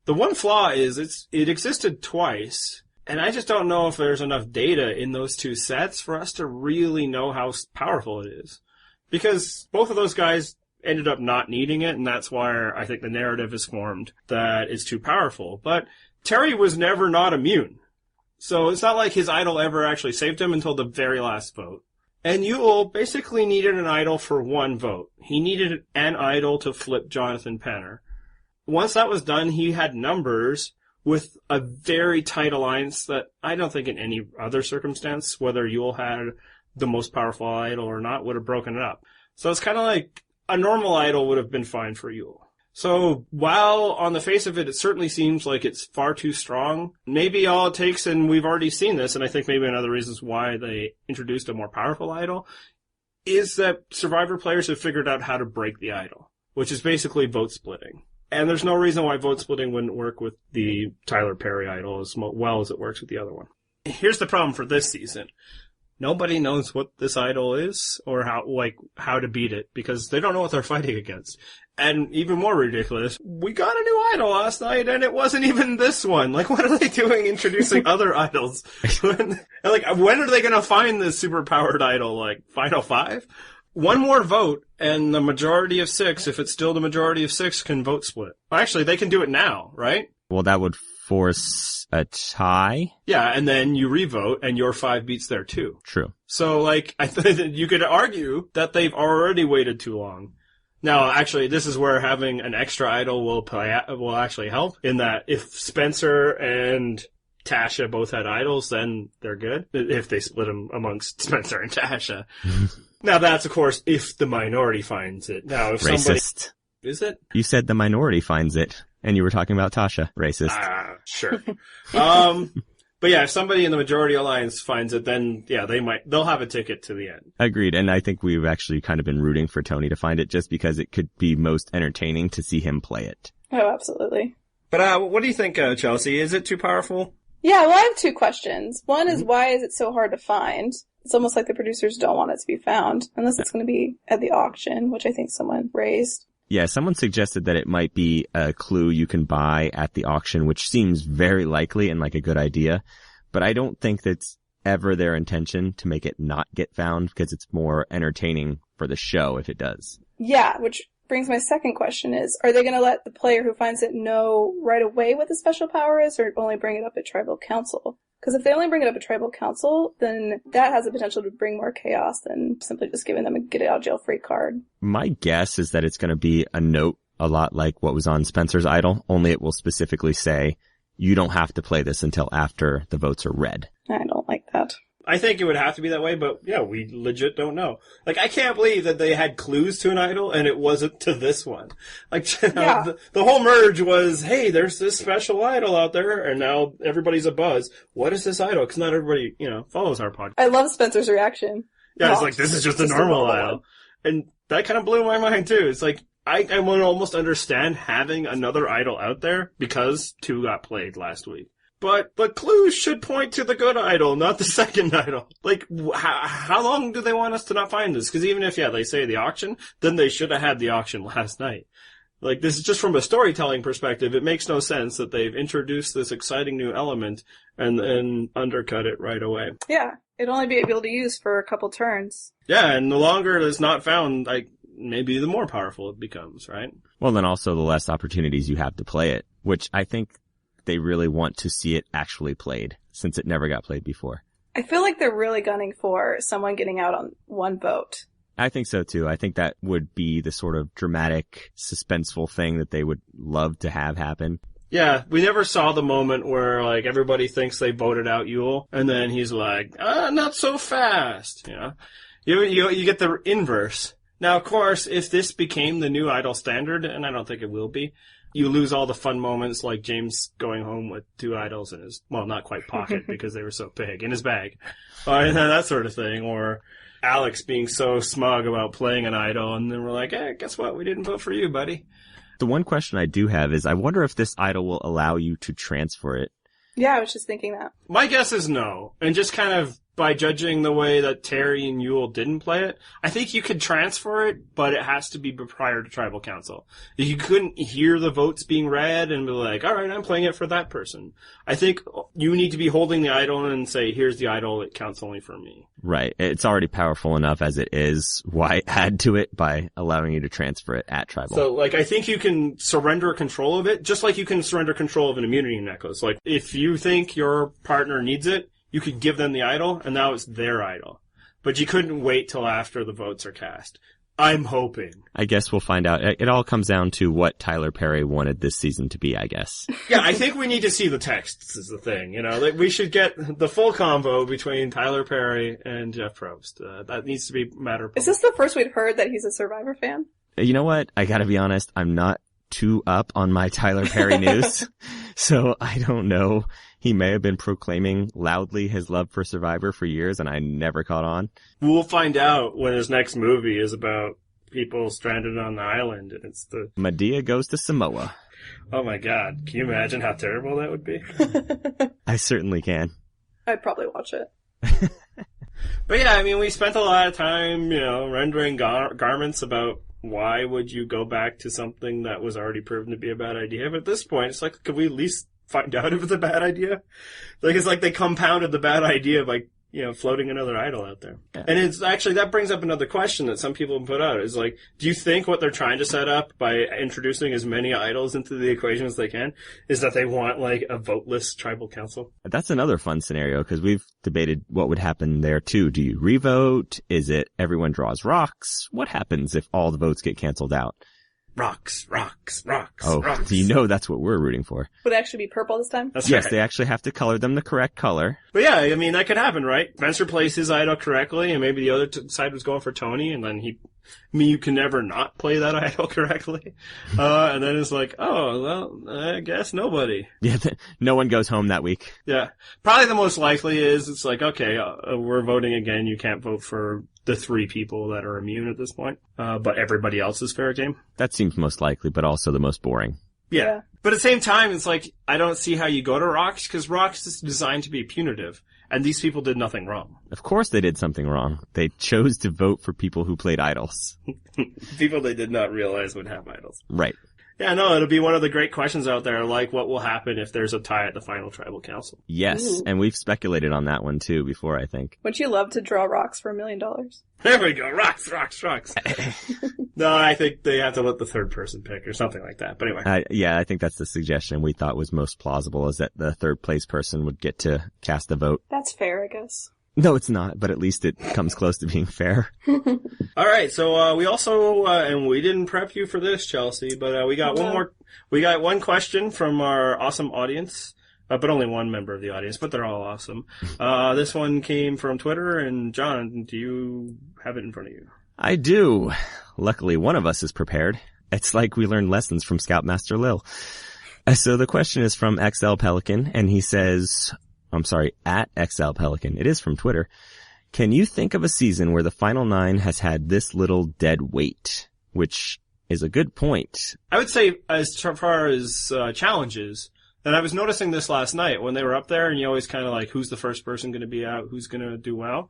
The one flaw is it existed twice, and I just don't know if there's enough data in those two sets for us to really know how powerful it is. Because both of those guys ended up not needing it, and that's why I think the narrative is formed that it's too powerful. But Terry was never not immune. So it's not like his idol ever actually saved him until the very last vote. And Yule basically needed an idol for one vote. He needed an idol to flip Jonathan Penner. Once that was done, he had numbers with a very tight alliance that I don't think in any other circumstance, whether Yule had the most powerful idol or not, would have broken it up. So it's kind of like a normal idol would have been fine for Yule. So while on the face of it, it certainly seems like it's far too strong, maybe all it takes, and we've already seen this, and I think maybe another reasons why they introduced a more powerful idol, is that Survivor players have figured out how to break the idol, which is basically vote splitting. And there's no reason why vote splitting wouldn't work with the Tyler Perry idol as well as it works with the other one. Here's the problem for this season. Nobody knows what this idol is or how to beat it because they don't know what they're fighting against. And even more ridiculous, we got a new idol last night and it wasn't even this one. Like, what are they doing introducing other idols? When are they gonna find this super-powered idol? Like, Final Five? One more vote, and the majority of 6, if it's still the majority of 6, can vote split. Well, actually, they can do it now, right? Well, that would force a tie. Yeah, and then you revote, and your 5 beats their 2. True. So, like, I think you could argue that they've already waited too long. Now, actually, this is where having an extra idol will actually help, in that if Spencer and Tasha both had idols, then they're good. If they split them amongst Spencer and Tasha. Now, that's, of course, if the minority finds it. Now, if somebody... Racist. Is it? You said the minority finds it, and you were talking about Tasha. Racist. Sure. But yeah, if somebody in the majority alliance finds it, then yeah, they'll have a ticket to the end. Agreed. And I think we've actually kind of been rooting for Tony to find it just because it could be most entertaining to see him play it. Oh, absolutely. But what do you think, Chelsea? Is it too powerful? Yeah, well, I have 2 questions. One is, why is it so hard to find? It's almost like the producers don't want it to be found, unless it's going to be at the auction, which I think someone raised. Yeah, someone suggested that it might be a clue you can buy at the auction, which seems very likely and like a good idea. But I don't think that's ever their intention to make it not get found, because it's more entertaining for the show if it does. Yeah, which brings my second question is, are they going to let the player who finds it know right away what the special power is, or only bring it up at Tribal Council? Because if they only bring it up at Tribal Council, then that has the potential to bring more chaos than simply just giving them a get-out-jail-free card. My guess is that it's going to be a note a lot like what was on Spencer's Idol, only it will specifically say, you don't have to play this until after the votes are read. I don't like that. I think it would have to be that way, but yeah, we legit don't know. Like, I can't believe that they had clues to an idol and it wasn't to this one. Like, the whole merge was, hey, there's this special idol out there, and now everybody's a buzz. What is this idol? Because not everybody, follows our podcast. I love Spencer's reaction. Yeah, it's like, this is just a normal idol. And that kind of blew my mind, too. It's like, I want to almost understand having another idol out there because 2 got played last week. But the clues should point to the good idol, not the second idol. Like, how long do they want us to not find this? Because even if, they say the auction, then they should have had the auction last night. Like, this is just from a storytelling perspective. It makes no sense that they've introduced this exciting new element and then undercut it right away. Yeah, it'd only be able to use for a couple turns. Yeah, and the longer it's not found, maybe the more powerful it becomes, right? Well, then also the less opportunities you have to play it, which I think they really want to see it actually played, since it never got played before. I feel like they're really gunning for someone getting out on 1 vote. I think so too. I think that would be the sort of dramatic, suspenseful thing that they would love to have happen. Yeah, we never saw the moment where, everybody thinks they voted out Yule, and then he's like, not so fast, You get the inverse. Now, of course, if this became the new idol standard, and I don't think it will be, you lose all the fun moments like James going home with 2 idols in his, well, not quite pocket because they were so big, in his bag. And that sort of thing. Or Alex being so smug about playing an idol, and then we're like, hey, guess what? We didn't vote for you, buddy. The one question I do have is, I wonder if this idol will allow you to transfer it. Yeah, I was just thinking that. My guess is no. And just kind of by judging the way that Terry and Yule didn't play it, I think you could transfer it, but it has to be prior to Tribal Council. You couldn't hear the votes being read and be like, all right, I'm playing it for that person. I think you need to be holding the idol and say, here's the idol, it counts only for me. Right. It's already powerful enough as it is. Why add to it by allowing you to transfer it at Tribal? So, I think you can surrender control of it, just like you can surrender control of an immunity necklace. Like, if you think your partner needs it, you could give them the idol, and now it's their idol. But you couldn't wait till after the votes are cast. I'm hoping. I guess we'll find out. It all comes down to what Tyler Perry wanted this season to be, I guess. Yeah, I think we need to see the texts is the thing. We should get the full convo between Tyler Perry and Jeff Probst. That needs to be matter of public. Is this the first we've heard that he's a Survivor fan? You know what? I gotta be honest. I'm not too up on my Tyler Perry news. So I don't know. He may have been proclaiming loudly his love for Survivor for years, and I never caught on. We'll find out when his next movie is about people stranded on the island, and it's the... Medea Goes to Samoa. Oh my god. Can you imagine how terrible that would be? I certainly can. I'd probably watch it. But yeah, we spent a lot of time, rendering garments about why would you go back to something that was already proven to be a bad idea? But at this point, it's like, could we at least find out if it's a bad idea? Like, it's like they compounded the bad idea by, floating another idol out there. Yeah. And it's actually, that brings up another question that some people put out, is like, do you think what they're trying to set up by introducing as many idols into the equation as they can is that they want, like, a voteless tribal council? That's another fun scenario, because we've debated what would happen there too. Do you revote? Is it everyone draws rocks? What happens if all the votes get canceled out? Rocks. Oh, rocks. That's what we're rooting for. Would it actually be purple this time? That's yes, right. They actually have to color them the correct color. But yeah, I mean, that could happen, right? Spencer plays his idol correctly, and maybe the other side was going for Tony, and then you can never not play that idol correctly. And then it's like, oh, well, I guess nobody. Yeah, no one goes home that week. Yeah. Probably the most likely is, it's like, okay, we're voting again, you can't vote for the 3 people that are immune at this point, but everybody else is fair game. That seems most likely, but also the most boring. Yeah. But at the same time, it's like, I don't see how you go to rocks, because rocks is designed to be punitive, and these people did nothing wrong. Of course they did something wrong. They chose to vote for people who played idols. People they did not realize would have idols. Right. Yeah, no, it'll be one of the great questions out there, like what will happen if there's a tie at the final tribal council. Yes, Ooh. And we've speculated on that one too before, I think. Would you love to draw rocks for $1 million? There we go, rocks. No, I think they have to let the third person pick or something like that, but anyway. I think that's the suggestion we thought was most plausible, is that the third place person would get to cast a vote. That's fair, I guess. No, it's not, but at least it comes close to being fair. All right, so we also and we didn't prep you for this, Chelsea, but we got one question from our awesome audience, but only one member of the audience, but they're all awesome. This one came from Twitter, and John, do you have it in front of you? I do. Luckily, one of us is prepared. It's like we learned lessons from Scoutmaster Lil. So the question is from XL Pelican, and he says, at XL Pelican. It is from Twitter. Can you think of a season where the final 9 has had this little dead weight? Which is a good point. I would say, as far as challenges, and I was noticing this last night when they were up there, and you always kind of like, who's the first person going to be out? Who's going to do well?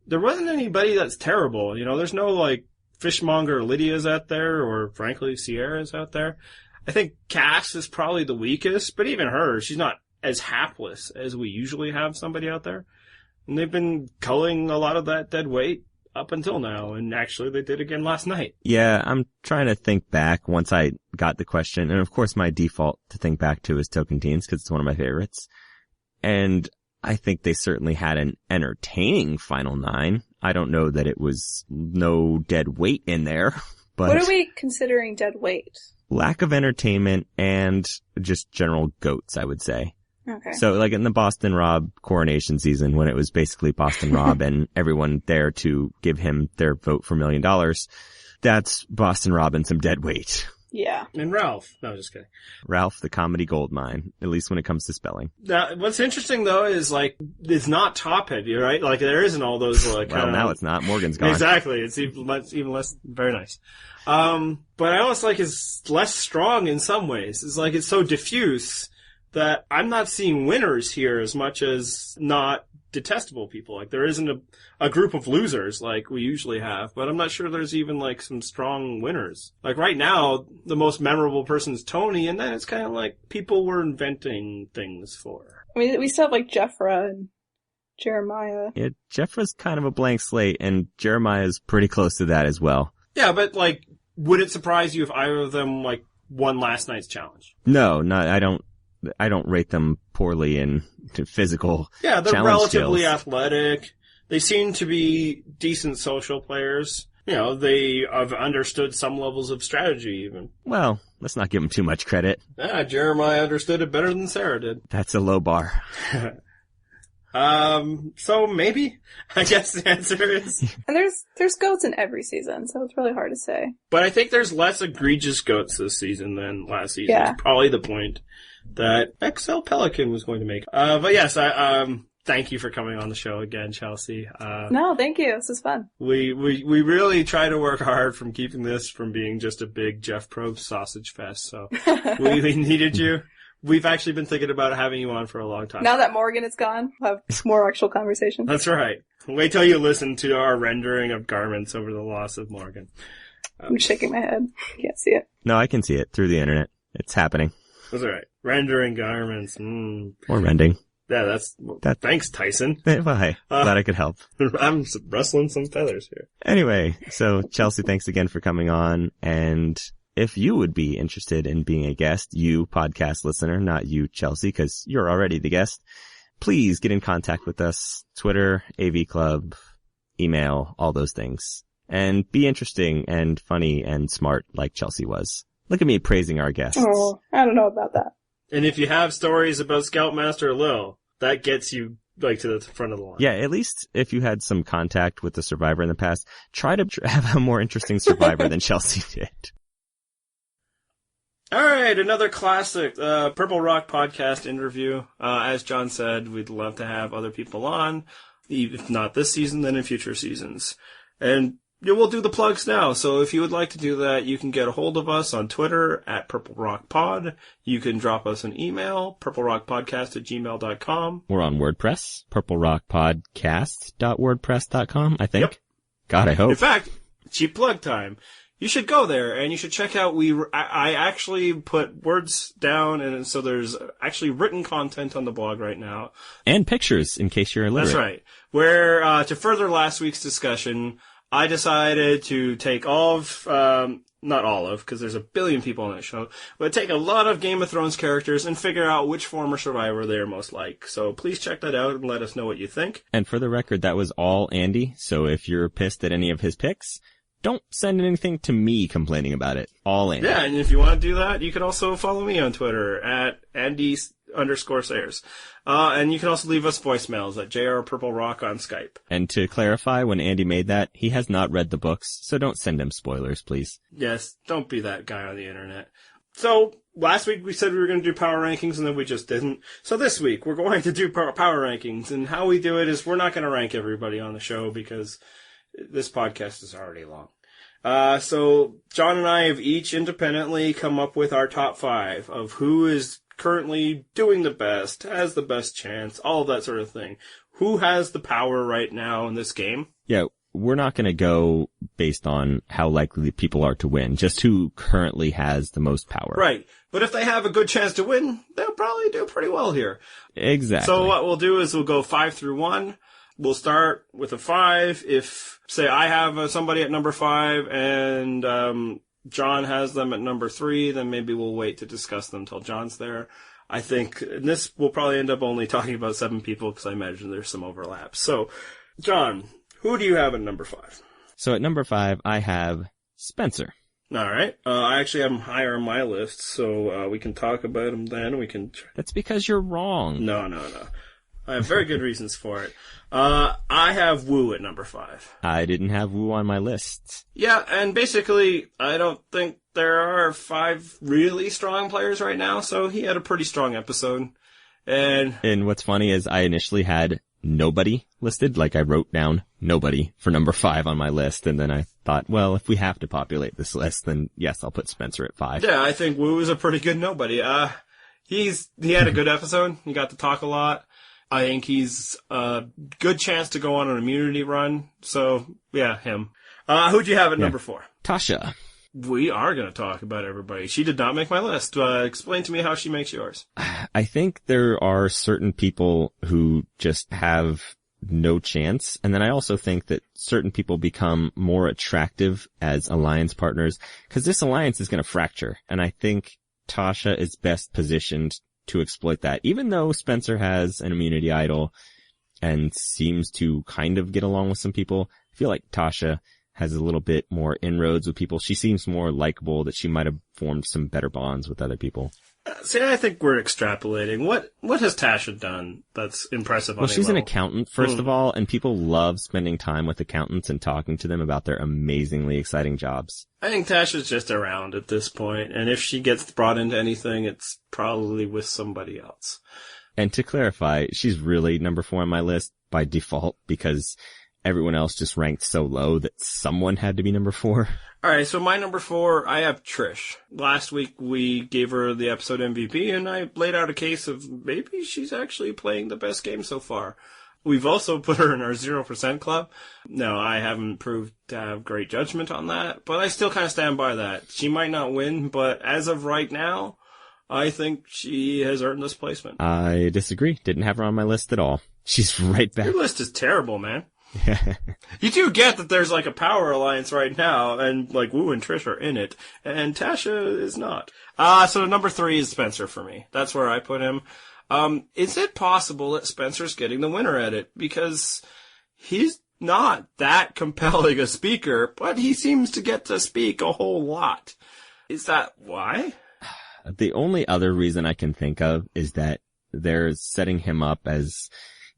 There wasn't anybody that's terrible. There's no like fishmonger Lydia's out there, or frankly Sierra's out there. I think Cass is probably the weakest, but even her, she's not as hapless as we usually have somebody out there. And they've been culling a lot of that dead weight up until now, and actually they did again last night. Yeah, I'm trying to think back once I got the question, and of course my default to think back to is Tocantins, because it's one of my favorites. And I think they certainly had an entertaining final 9. I don't know that it was no dead weight in there, but... What are we considering dead weight? Lack of entertainment and just general goats, I would say. Okay. So like in the Boston Rob coronation season, when it was basically Boston Rob and everyone there to give him their vote for $1 million, that's Boston Rob and some dead weight. Yeah. And Ralph. No, just kidding. Ralph, the comedy goldmine, at least when it comes to spelling. Now, what's interesting though is like, it's not top heavy, right? Like there isn't all those like, well, now it's not. Morgan's gone. Exactly. It's even less, very nice. But I almost like it's less strong in some ways. It's like it's so diffuse that I'm not seeing winners here as much as not detestable people. Like there isn't a group of losers like we usually have, but I'm not sure there's even like some strong winners. Like right now, the most memorable person is Tony, and then it's kind of like people we're inventing things for. I mean, we still have like Jeffra and Jeremiah. Yeah, Jeffra's kind of a blank slate, and Jeremiah's pretty close to that as well. Yeah, but like, would it surprise you if either of them like won last night's challenge? No, I don't rate them poorly in physical. Yeah, they're challenge relatively skills. athletic. They seem to be decent social players. They have understood some levels of strategy even. Well, let's not give them too much credit. Yeah, Jeremiah understood it better than Sarah did. That's a low bar. So maybe, I guess the answer is. And there's goats in every season, so it's really hard to say. But I think there's less egregious goats this season than last season. Yeah. It's probably the point that XL Pelican was going to make. But yes, thank you for coming on the show again, Chelsea. No, thank you. This is fun. We really try to work hard from keeping this from being just a big Jeff Probst sausage fest. So we needed you. We've actually been thinking about having you on for a long time. Now that Morgan is gone, we'll have more actual conversation. That's right. Wait till you listen to our rendering of garments over the loss of Morgan. I'm shaking my head. Can't see it. No, I can see it through the internet. It's happening. That's all right. Rendering garments. Or rending. Yeah, thanks, Tyson. Well, hey, glad I could help. I'm rustling some feathers here. Anyway, so Chelsea, thanks again for coming on. And if you would be interested in being a guest, you podcast listener, not you, Chelsea, because you're already the guest, please get in contact with us. Twitter, AV Club, email, all those things. And be interesting and funny and smart like Chelsea was. Look at me praising our guests. Oh, I don't know about that. And if you have stories about Scoutmaster Lil, that gets you like to the front of the line. Yeah, at least if you had some contact with the survivor in the past, try to have a more interesting survivor than Chelsea did. All right, another classic Purple Rock podcast interview. As John said, we'd love to have other people on, if not this season, then in future seasons. And we'll do the plugs now. So if you would like to do that, you can get a hold of us on Twitter at Purple Rock Pod. You can drop us an email, purplerockpodcast@gmail.com. We're on WordPress, purplerockpodcast.wordpress.com, I think. Yep. God, I hope. In fact, cheap plug time. You should go there and you should check out. I actually put words down, and so there's actually written content on the blog right now. And pictures, in case you're illiterate. That's right. Where, to further last week's discussion, I decided to take all of, not all of, because there's a billion people on that show, but take a lot of Game of Thrones characters and figure out which former survivor they're most like. So please check that out and let us know what you think. And for the record, that was all Andy, so if you're pissed at any of his picks, don't send anything to me complaining about it. All Andy. Yeah, and if you want to do that, you can also follow me on Twitter at Andy_Sayers. And you can also leave us voicemails at JR Purple Rock on Skype. And to clarify, when Andy made that, he has not read the books, so don't send him spoilers, please. Yes, don't be that guy on the internet. So, last week we said we were going to do power rankings, and then we just didn't. So this week, we're going to do power rankings, and how we do it is we're not going to rank everybody on the show, because this podcast is already long. So John and I have each independently come up with our top 5 of who is currently doing the best, has the best chance, all of that sort of thing. Who has the power right now in this game? Yeah, we're not going to go based on how likely people are to win, just who currently has the most power. Right. But if they have a good chance to win, they'll probably do pretty well here. Exactly. So what we'll do is we'll go 5 through 1. We'll start with a 5. If, say, I have somebody at number 5 and John has them at number 3, then maybe we'll wait to discuss them till John's there. I think this will probably end up only talking about 7 people because I imagine there's some overlap. So, John, who do you have at number 5? So at number 5, I have Spencer. All right. I actually have him higher on my list, so we can talk about him then. That's because you're wrong. No. I have very good reasons for it. I have Wu at number 5. I didn't have Wu on my list. Yeah, and basically, I don't think there are 5 really strong players right now, so he had a pretty strong episode. And what's funny is I initially had nobody listed, like I wrote down nobody for number 5 on my list, and then I thought, well, if we have to populate this list, then yes, I'll put Spencer at 5. Yeah, I think Wu is a pretty good nobody. He had a good episode. He got to talk a lot. I think he's a good chance to go on an immunity run. So, yeah, him. Who'd you have at number 4? Tasha. We are going to talk about everybody. She did not make my list. Explain to me how she makes yours. I think there are certain people who just have no chance. And then I also think that certain people become more attractive as alliance partners because this alliance is going to fracture. And I think Tasha is best positioned to exploit that, even though Spencer has an immunity idol and seems to kind of get along with some people. I feel like Tasha has a little bit more inroads with people. She seems more likable, that she might have formed some better bonds with other people. See, I think we're extrapolating. What has Tasha done that's impressive on Well, she's an level? accountant, first of all, and people love spending time with accountants and talking to them about their amazingly exciting jobs. I think Tasha's just around at this point, and if she gets brought into anything, it's probably with somebody else. And to clarify, she's really number 4 on my list by default because everyone else just ranked so low that someone had to be number 4. All right, so my number 4, I have Trish. Last week we gave her the episode MVP, and I laid out a case of maybe she's actually playing the best game so far. We've also put her in our 0% club. No, I haven't proved to have great judgment on that, but I still kind of stand by that. She might not win, but as of right now, I think she has earned this placement. I disagree. Didn't have her on my list at all. She's right back. Your list is terrible, man. You do get that there's like a power alliance right now, and like Wu and Trish are in it, and Tasha is not. So number 3 is Spencer for me. That's where I put him. Is it possible that Spencer's getting the winner at it? Because he's not that compelling a speaker, but he seems to get to speak a whole lot. Is that why? The only other reason I can think of is that they're setting him up as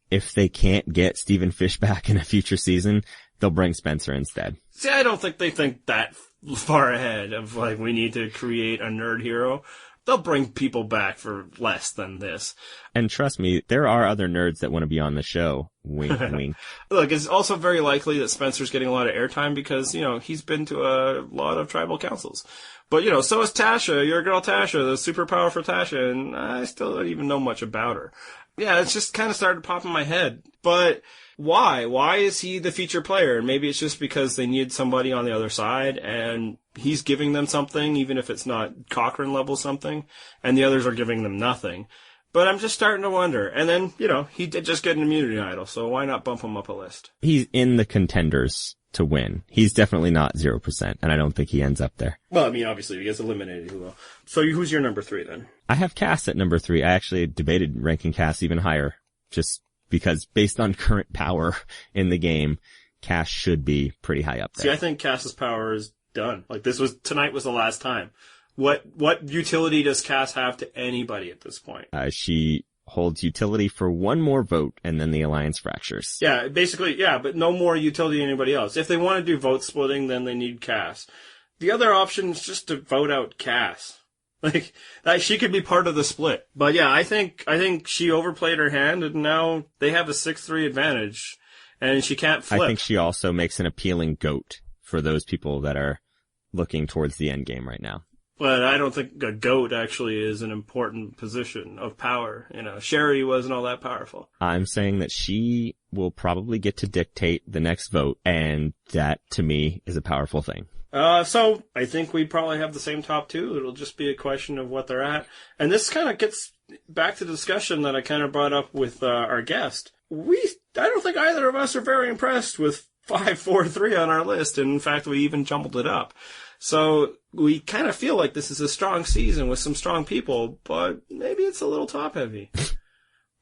if they can't get Stephen Fish back in a future season, they'll bring Spencer instead. See, I don't think they think that far ahead of like, we need to create a nerd hero. They'll bring people back for less than this. And trust me, there are other nerds that want to be on the show. Wink, wink. Look, it's also very likely that Spencer's getting a lot of airtime because, he's been to a lot of tribal councils. But, so is Tasha, your girl Tasha, the super powerful Tasha, and I still don't even know much about her. Yeah, it's just kind of started popping in my head. But why? Why is he the feature player? Maybe it's just because they need somebody on the other side, and he's giving them something, even if it's not Cochrane level something, and the others are giving them nothing. But I'm just starting to wonder. And then, he did just get an immunity idol, so why not bump him up a list? He's in the contenders to win. He's definitely not 0%, and I don't think he ends up there. Well, obviously, if he gets eliminated, he will. So who's your number 3 then? I have Cass at number 3. I actually debated ranking Cass even higher, just because based on current power in the game, Cass should be pretty high up there. See, I think Cass's power is done. Like, tonight was the last time. What utility does Cass have to anybody at this point? She holds utility for one more vote, and then the alliance fractures. Yeah, basically, but no more utility than anybody else. If they want to do vote splitting, then they need Cass. The other option is just to vote out Cass. Like, she could be part of the split. But yeah, I think she overplayed her hand, and now they have a 6-3 advantage, and she can't flip. I think she also makes an appealing goat for those people that are looking towards the end game right now. But I don't think a goat actually is an important position of power. Sherry wasn't all that powerful. I'm saying that she will probably get to dictate the next vote, and that, to me, is a powerful thing. So I think we probably have the same top 2. It'll just be a question of what they're at. And this kind of gets back to the discussion that I kind of brought up with our guest. I don't think either of us are very impressed with 5, 4, 3 on our list. And in fact, we even jumbled it up. So we kind of feel like this is a strong season with some strong people, but maybe it's a little top heavy.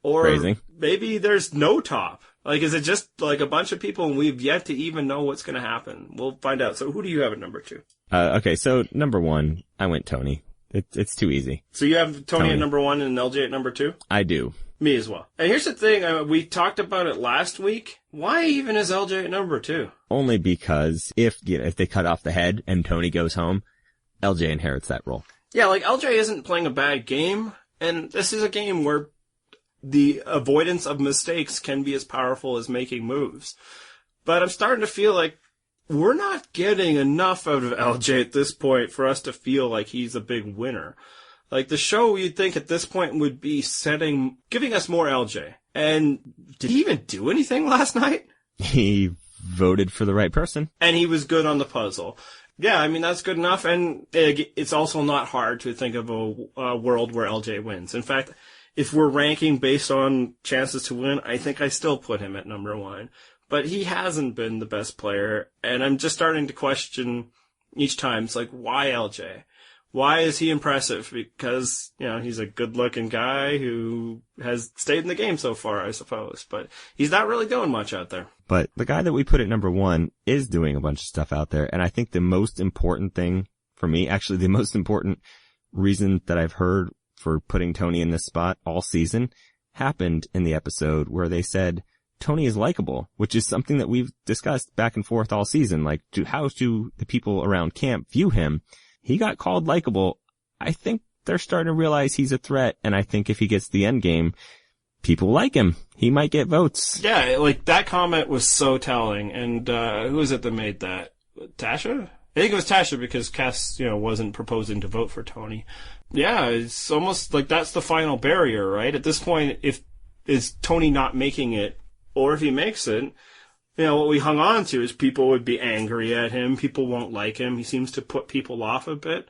Or Crazy. Maybe there's no top. Like, is it just like a bunch of people and we've yet to even know what's going to happen? We'll find out. So who do you have at number 2? Okay, so number 1, I went Tony. It's too easy. So you have Tony at number 1 and LJ at number 2? I do. Me as well. And here's the thing, we talked about it last week. Why even is LJ at number 2? Only because if they cut off the head and Tony goes home, LJ inherits that role. Yeah, like LJ isn't playing a bad game, and this is a game where the avoidance of mistakes can be as powerful as making moves. But I'm starting to feel like we're not getting enough out of LJ at this point for us to feel like he's a big winner. Like, the show, you'd think at this point would be giving us more LJ. And did he even do anything last night? He voted for the right person. And he was good on the puzzle. Yeah, that's good enough. And it's also not hard to think of a world where LJ wins. In fact, if we're ranking based on chances to win, I think I still put him at number 1. But he hasn't been the best player. And I'm just starting to question each time. It's like, why LJ? Why is he impressive? Because, he's a good-looking guy who has stayed in the game so far, I suppose. But he's not really doing much out there. But the guy that we put at number 1 is doing a bunch of stuff out there. And I think the most important thing for me, actually the most important reason that I've heard for putting Tony in this spot all season, happened in the episode where they said Tony is likable, which is something that we've discussed back and forth all season. Like, how do the people around camp view him? He got called likable. I think they're starting to realize he's a threat, and I think if he gets the end game, people like him. He might get votes. Yeah, like, that comment was so telling. And who was it that made that? Tasha? I think it was Tasha, because Cass, wasn't proposing to vote for Tony. Yeah, it's almost like that's the final barrier, right? At this point, is Tony not making it or if he makes it, what we hung on to is people would be angry at him. People won't like him. He seems to put people off a bit.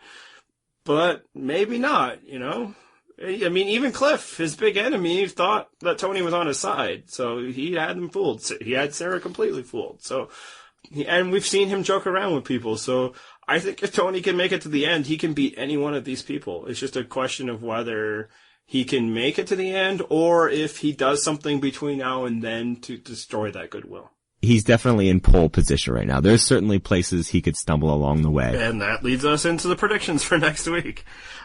But maybe not, I mean, even Cliff, his big enemy, thought that Tony was on his side. So he had him fooled. He had Sarah completely fooled. And we've seen him joke around with people. So I think if Tony can make it to the end, he can beat any one of these people. It's just a question of whether he can make it to the end or if he does something between now and then to destroy that goodwill. He's definitely in pole position right now. There's certainly places he could stumble along the way. And that leads us into the predictions for next week.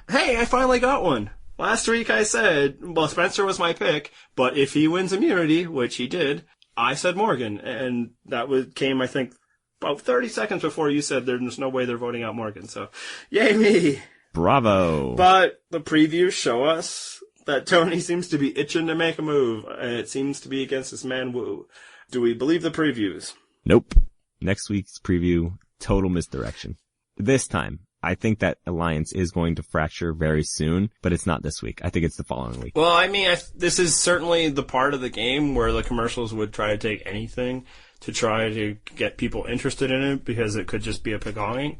Hey, I finally got one. Last week I said, Spencer was my pick, but if he wins immunity, which he did, I said Morgan. And that came, I think, about 30 seconds before you said there's no way they're voting out Morgan. So, yay me. Bravo. But the previews show us that Tony seems to be itching to make a move, and it seems to be against this man Wu. Do we believe the previews? Nope. Next week's preview, total misdirection. This time, I think that alliance is going to fracture very soon, but it's not this week. I think it's the following week. Well, I mean, this is certainly the part of the game where the commercials would try to take anything to try to get people interested in it because it could just be a pagong.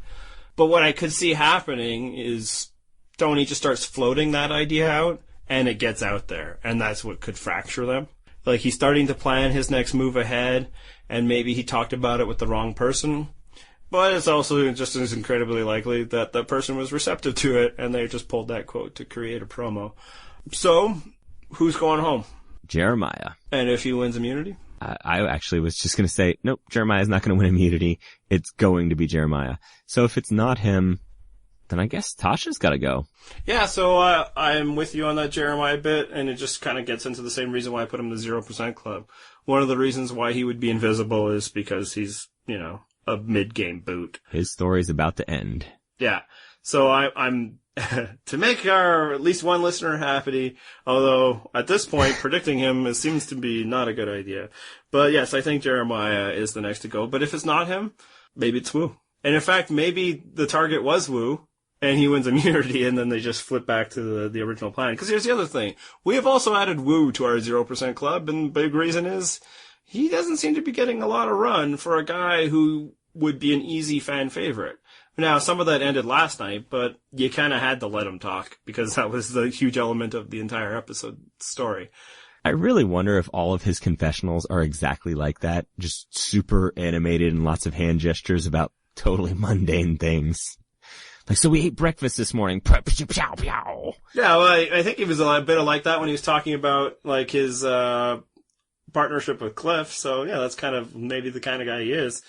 But what I could see happening is Tony just starts floating that idea out and it gets out there, and that's what could fracture them. Like, he's starting to plan his next move ahead, and maybe he talked about it with the wrong person. But it's also just as incredibly likely that that person was receptive to it, and they just pulled that quote to create a promo. So, who's going home? Jeremiah. And if he wins immunity? I actually was just going to say, nope, Jeremiah's not going to win immunity. It's going to be Jeremiah. So if it's not him, then I guess Tasha's got to go. Yeah, so I'm with you on that Jeremiah bit, and it just kind of gets into the same reason why I put him in the 0% club. One of the reasons why he would be invisible is because he's, a mid-game boot. His story's about to end. Yeah, so I'm to make our at least one listener happy, although at this point predicting him seems to be not a good idea. But yes, I think Jeremiah is the next to go. But if it's not him, maybe it's Wu. And in fact, maybe the target was Wu, and he wins immunity, and then they just flip back to the original plan. Because here's the other thing. We have also added Wu to our 0% club, and the big reason is he doesn't seem to be getting a lot of run for a guy who would be an easy fan favorite. Now, some of that ended last night, but you kind of had to let him talk, because that was the huge element of the entire episode story. I really wonder if all of his confessionals are exactly like that, just super animated and lots of hand gestures about totally mundane things. Like, so we ate breakfast this morning. Yeah, well, I think he was a bit like that when he was talking about, like, his partnership with Cliff. So, yeah, that's kind of maybe the kind of guy he is.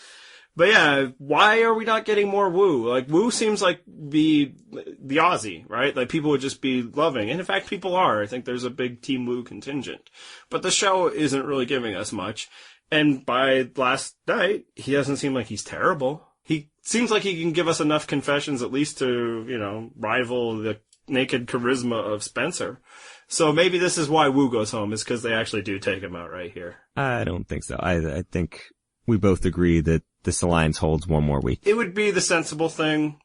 But yeah, why are we not getting more Wu? Like, Wu seems like the Aussie, right? Like, people would just be loving. And in fact, people are. I think there's a big Team Wu contingent. But the show isn't really giving us much. And by last night, he doesn't seem like he's terrible. He seems like he can give us enough confessions at least to, rival the naked charisma of Spencer. So maybe this is why Wu goes home, is because they actually do take him out right here. I don't think so. I think we both agree that this alliance holds one more week. It would be the sensible thing,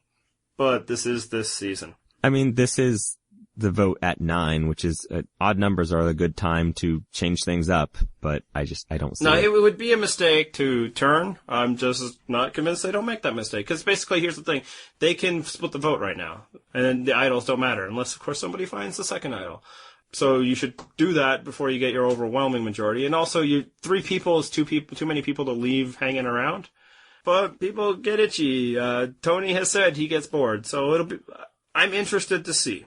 but this is this season. I mean, this is the vote at 9, which is odd numbers are a good time to change things up, but I don't see it. It would be a mistake to turn. I'm just not convinced they don't make that mistake. Because basically, here's the thing. They can split the vote right now. And then the idols don't matter, unless, of course, somebody finds the second idol. So you should do that before you get your overwhelming majority. And also, 3 people is too many people to leave hanging around. But people get itchy. Tony has said he gets bored. So I'm interested to see.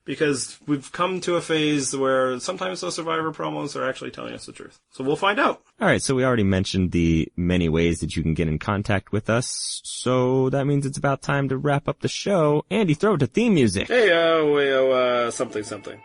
Because we've come to a phase where sometimes those Survivor promos are actually telling us the truth. So we'll find out. All right, so we already mentioned the many ways that you can get in contact with us. So that means it's about time to wrap up the show. Andy, throw it to theme music. Hey, something.